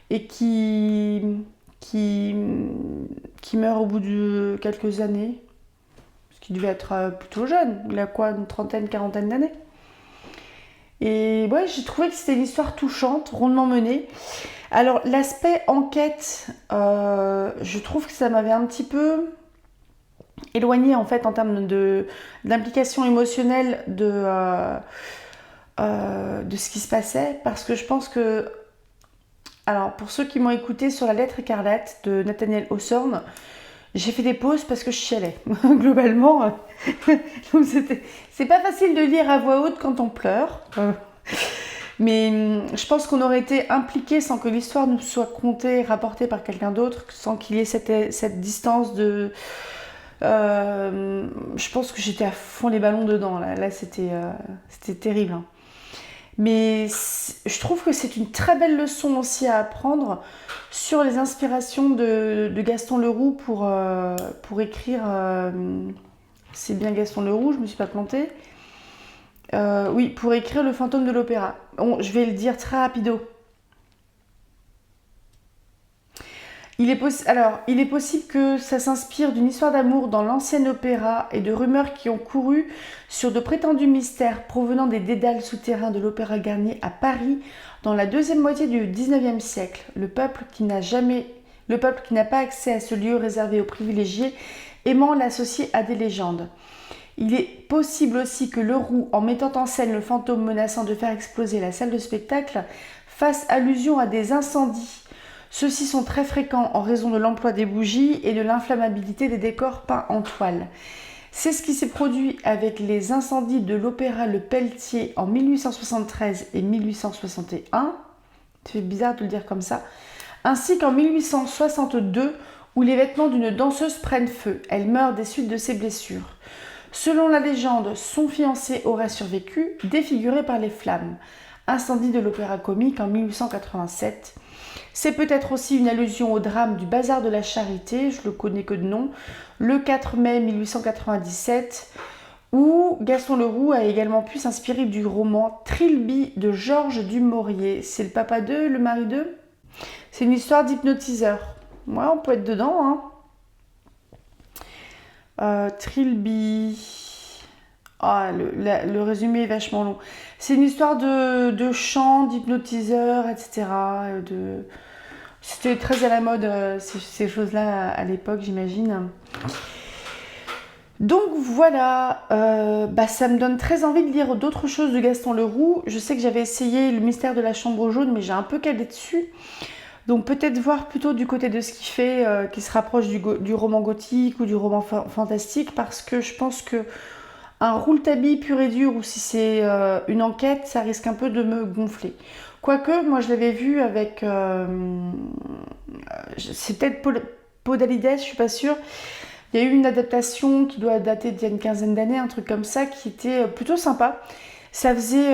et qui meurt au bout de quelques années, parce qu'il devait être plutôt jeune, il a quoi, une trentaine, quarantaine d'années. Et ouais, j'ai trouvé que c'était une histoire touchante, rondement menée. Alors l'aspect enquête, je trouve que ça m'avait un petit peu éloigné en fait en termes d'implication émotionnelle de ce qui se passait, parce que je pense que, alors pour ceux qui m'ont écouté sur La Lettre écarlate de Nathaniel Hawthorne, j'ai fait des pauses parce que je chialais globalement. Donc c'est pas facile de lire à voix haute quand on pleure. Mais je pense qu'on aurait été impliqué sans que l'histoire nous soit contée, rapportée par quelqu'un d'autre, sans qu'il y ait cette distance de... je pense que j'étais à fond les ballons dedans. Là c'était terrible. Hein. Mais je trouve que c'est une très belle leçon aussi à apprendre sur les inspirations de Gaston Leroux pour écrire... c'est bien Gaston Leroux, je me suis pas plantée. Oui, pour écrire Le fantôme de l'opéra. Bon, je vais le dire très rapido. Il est possible que ça s'inspire d'une histoire d'amour dans l'ancien opéra et de rumeurs qui ont couru sur de prétendus mystères provenant des dédales souterrains de l'Opéra Garnier à Paris dans la deuxième moitié du XIXe siècle. Le peuple qui n'a pas accès à ce lieu réservé aux privilégiés, aimant l'associer à des légendes. Il est possible aussi que Leroux, en mettant en scène le fantôme menaçant de faire exploser la salle de spectacle, fasse allusion à des incendies. Ceux-ci sont très fréquents en raison de l'emploi des bougies et de l'inflammabilité des décors peints en toile. C'est ce qui s'est produit avec les incendies de l'Opéra Le Pelletier en 1873 et 1861. C'est bizarre de le dire comme ça. Ainsi qu'en 1862, où les vêtements d'une danseuse prennent feu. Elle meurt des suites de ses blessures. Selon la légende, son fiancé aurait survécu, défiguré par les flammes. Incendie de l'Opéra Comique en 1887. C'est peut-être aussi une allusion au drame du Bazar de la Charité, je le connais que de nom, le 4 mai 1897, où Gaston Leroux a également pu s'inspirer du roman Trilby de Georges Dumaurier. C'est le papa d'eux, le mari d'eux. C'est une histoire d'hypnotiseur. Ouais, on peut être dedans, hein. Trilby. Ah, le résumé est vachement long. C'est une histoire de chant, d'hypnotiseur, etc. C'était très à la mode, ces choses-là, à l'époque, j'imagine. Donc voilà, ça me donne très envie de lire d'autres choses de Gaston Leroux. Je sais que j'avais essayé Le mystère de la chambre jaune, mais j'ai un peu calé dessus. Donc peut-être voir plutôt du côté de ce qu'il fait, qui se rapproche du roman gothique ou du roman fantastique, parce que je pense que un rouletabille pur et dur ou si c'est une enquête, ça risque un peu de me gonfler. Quoique, moi je l'avais vu avec... c'est peut-être Podalides, je suis pas sûre. Il y a eu une adaptation qui doit dater d'il y a une quinzaine d'années, un truc comme ça, qui était plutôt sympa. Ça faisait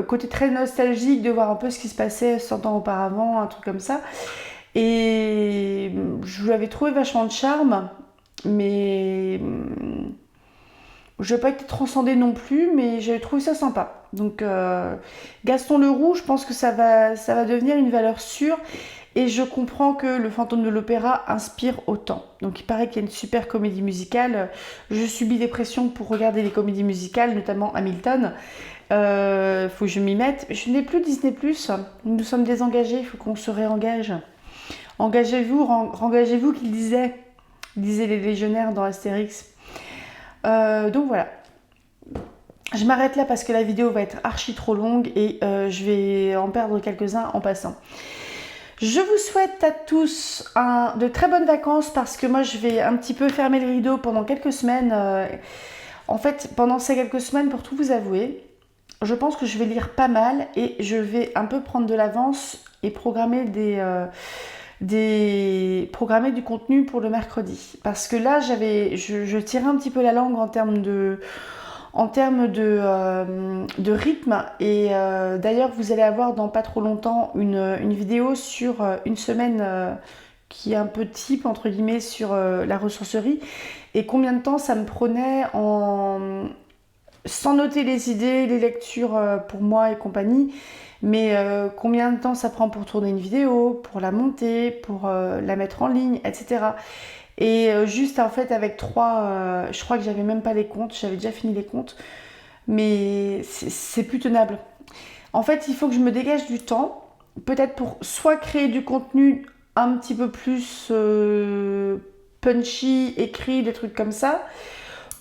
côté très nostalgique de voir un peu ce qui se passait 100 ans auparavant, un truc comme ça. Et je l'avais trouvé vachement de charme, mais je n'ai pas été transcendée non plus, mais j'avais trouvé ça sympa. Donc Gaston Leroux, je pense que ça va devenir une valeur sûre. Et je comprends que le fantôme de l'opéra inspire autant. Donc il paraît qu'il y a une super comédie musicale. Je subis des pressions pour regarder les comédies musicales, notamment Hamilton. Faut que je m'y mette. Je n'ai plus Disney+. Nous sommes désengagés, il faut qu'on se réengage. Engagez-vous qu'ils disaient les légionnaires dans Astérix. Donc voilà. Je m'arrête là parce que la vidéo va être archi trop longue et je vais en perdre quelques-uns en passant. Je vous souhaite à tous de très bonnes vacances parce que moi je vais un petit peu fermer le rideau pendant quelques semaines. En fait, pendant ces quelques semaines, pour tout vous avouer, je pense que je vais lire pas mal et je vais un peu prendre de l'avance et programmer du contenu pour le mercredi. Parce que là, je tirais un petit peu la langue en termes de rythme et d'ailleurs vous allez avoir dans pas trop longtemps une vidéo sur une semaine qui est un peu type entre guillemets sur la ressourcerie et combien de temps ça me prenait sans noter les idées, les lectures pour moi et compagnie, mais combien de temps ça prend pour tourner une vidéo, pour la monter, pour la mettre en ligne, etc. Et juste en fait avec je crois que j'avais même pas les comptes, j'avais déjà fini les comptes, mais c'est plus tenable. En fait, il faut que je me dégage du temps, peut-être pour soit créer du contenu un petit peu plus punchy, écrit, des trucs comme ça,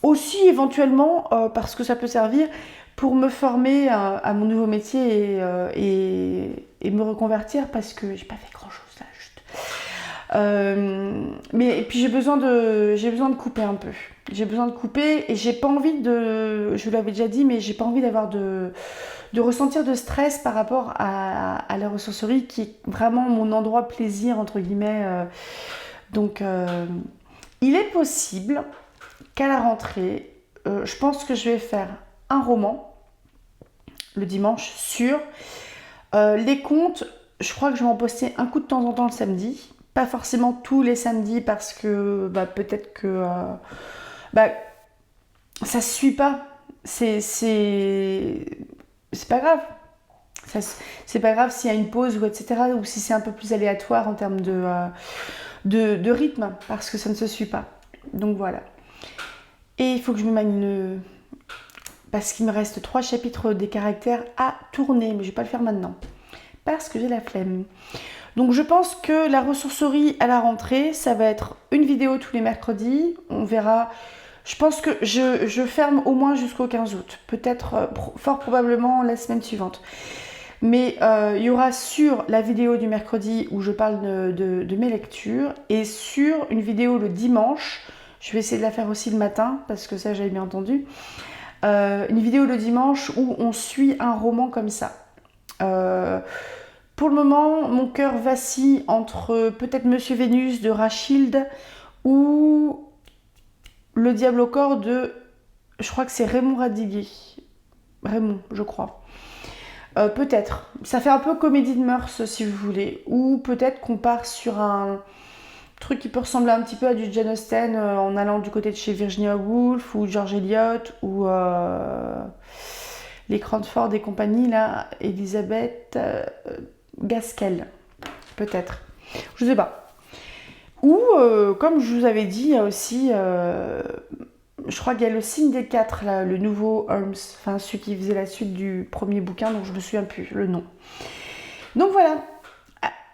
aussi éventuellement, parce que ça peut servir, pour me former à mon nouveau métier et me reconvertir, parce que j'ai pas fait grand-chose là. Mais et puis j'ai besoin de couper un peu. J'ai besoin de couper et j'ai pas envie je vous l'avais déjà dit, mais j'ai pas envie d'avoir de ressentir de stress par rapport à la ressourcerie qui est vraiment mon endroit plaisir entre guillemets. Donc il est possible qu'à la rentrée, je pense que je vais faire un roman le dimanche sur les comptes. Je crois que je vais en poster un coup de temps en temps le samedi. Pas forcément tous les samedis parce que peut-être que ça se suit pas. C'est pas grave. C'est pas grave s'il y a une pause ou etc. ou si c'est un peu plus aléatoire en termes de rythme parce que ça ne se suit pas. Donc voilà. Et il faut que je me manie parce qu'il me reste 3 chapitres des caractères à tourner, mais je vais pas le faire maintenant parce que j'ai la flemme. Donc je pense que la ressourcerie à la rentrée, ça va être une vidéo tous les mercredis. On verra. Je pense que je ferme au moins jusqu'au 15 août. Peut-être fort probablement la semaine suivante. Mais il y aura sur la vidéo du mercredi où je parle de mes lectures et sur une vidéo le dimanche. Je vais essayer de la faire aussi le matin parce que ça j'avais bien entendu. Une vidéo le dimanche où on suit un roman comme ça. Pour le moment, mon cœur vacille entre peut-être Monsieur Vénus de Rachilde ou Le Diable au corps de... Je crois que c'est Raymond Radiguet. Raymond, je crois. Peut-être. Ça fait un peu comédie de mœurs, si vous voulez. Ou peut-être qu'on part sur un truc qui peut ressembler un petit peu à du Jane Austen en allant du côté de chez Virginia Woolf ou George Eliot ou les Cranford et compagnie, là, Elisabeth... Gaskell, peut-être. Je sais pas. Ou, comme je vous avais dit, il y a aussi, je crois qu'il y a le signe des 4, là, le nouveau Holmes, enfin celui qui faisait la suite du premier bouquin, donc je me souviens plus le nom. Donc voilà,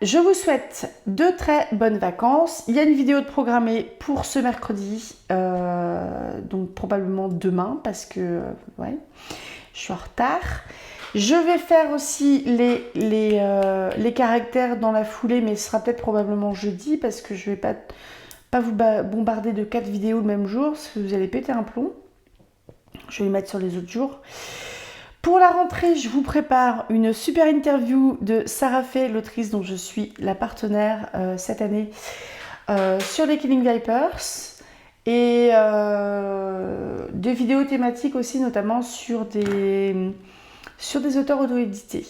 je vous souhaite de très bonnes vacances. Il y a une vidéo de programmée pour ce mercredi, donc probablement demain, parce que, ouais, je suis en retard. Je vais faire aussi les caractères dans la foulée, mais ce sera peut-être probablement jeudi parce que je ne vais pas vous bombarder de 4 vidéos le même jour, parce que vous allez péter un plomb. Je vais les mettre sur les autres jours. Pour la rentrée, je vous prépare une super interview de Sarah Fay, l'autrice dont je suis la partenaire cette année, sur les Killing Vipers. Et des vidéos thématiques aussi, notamment sur des auteurs auto-édités.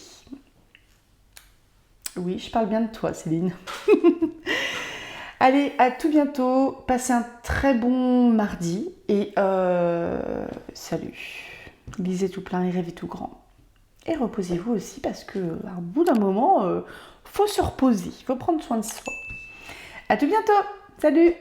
Oui, je parle bien de toi, Céline. Allez, à tout bientôt. Passez un très bon mardi. Et salut. Lisez tout plein et rêvez tout grand. Et reposez-vous aussi parce qu'à un bout d'un moment, faut se reposer. Il faut prendre soin de soi. À tout bientôt. Salut.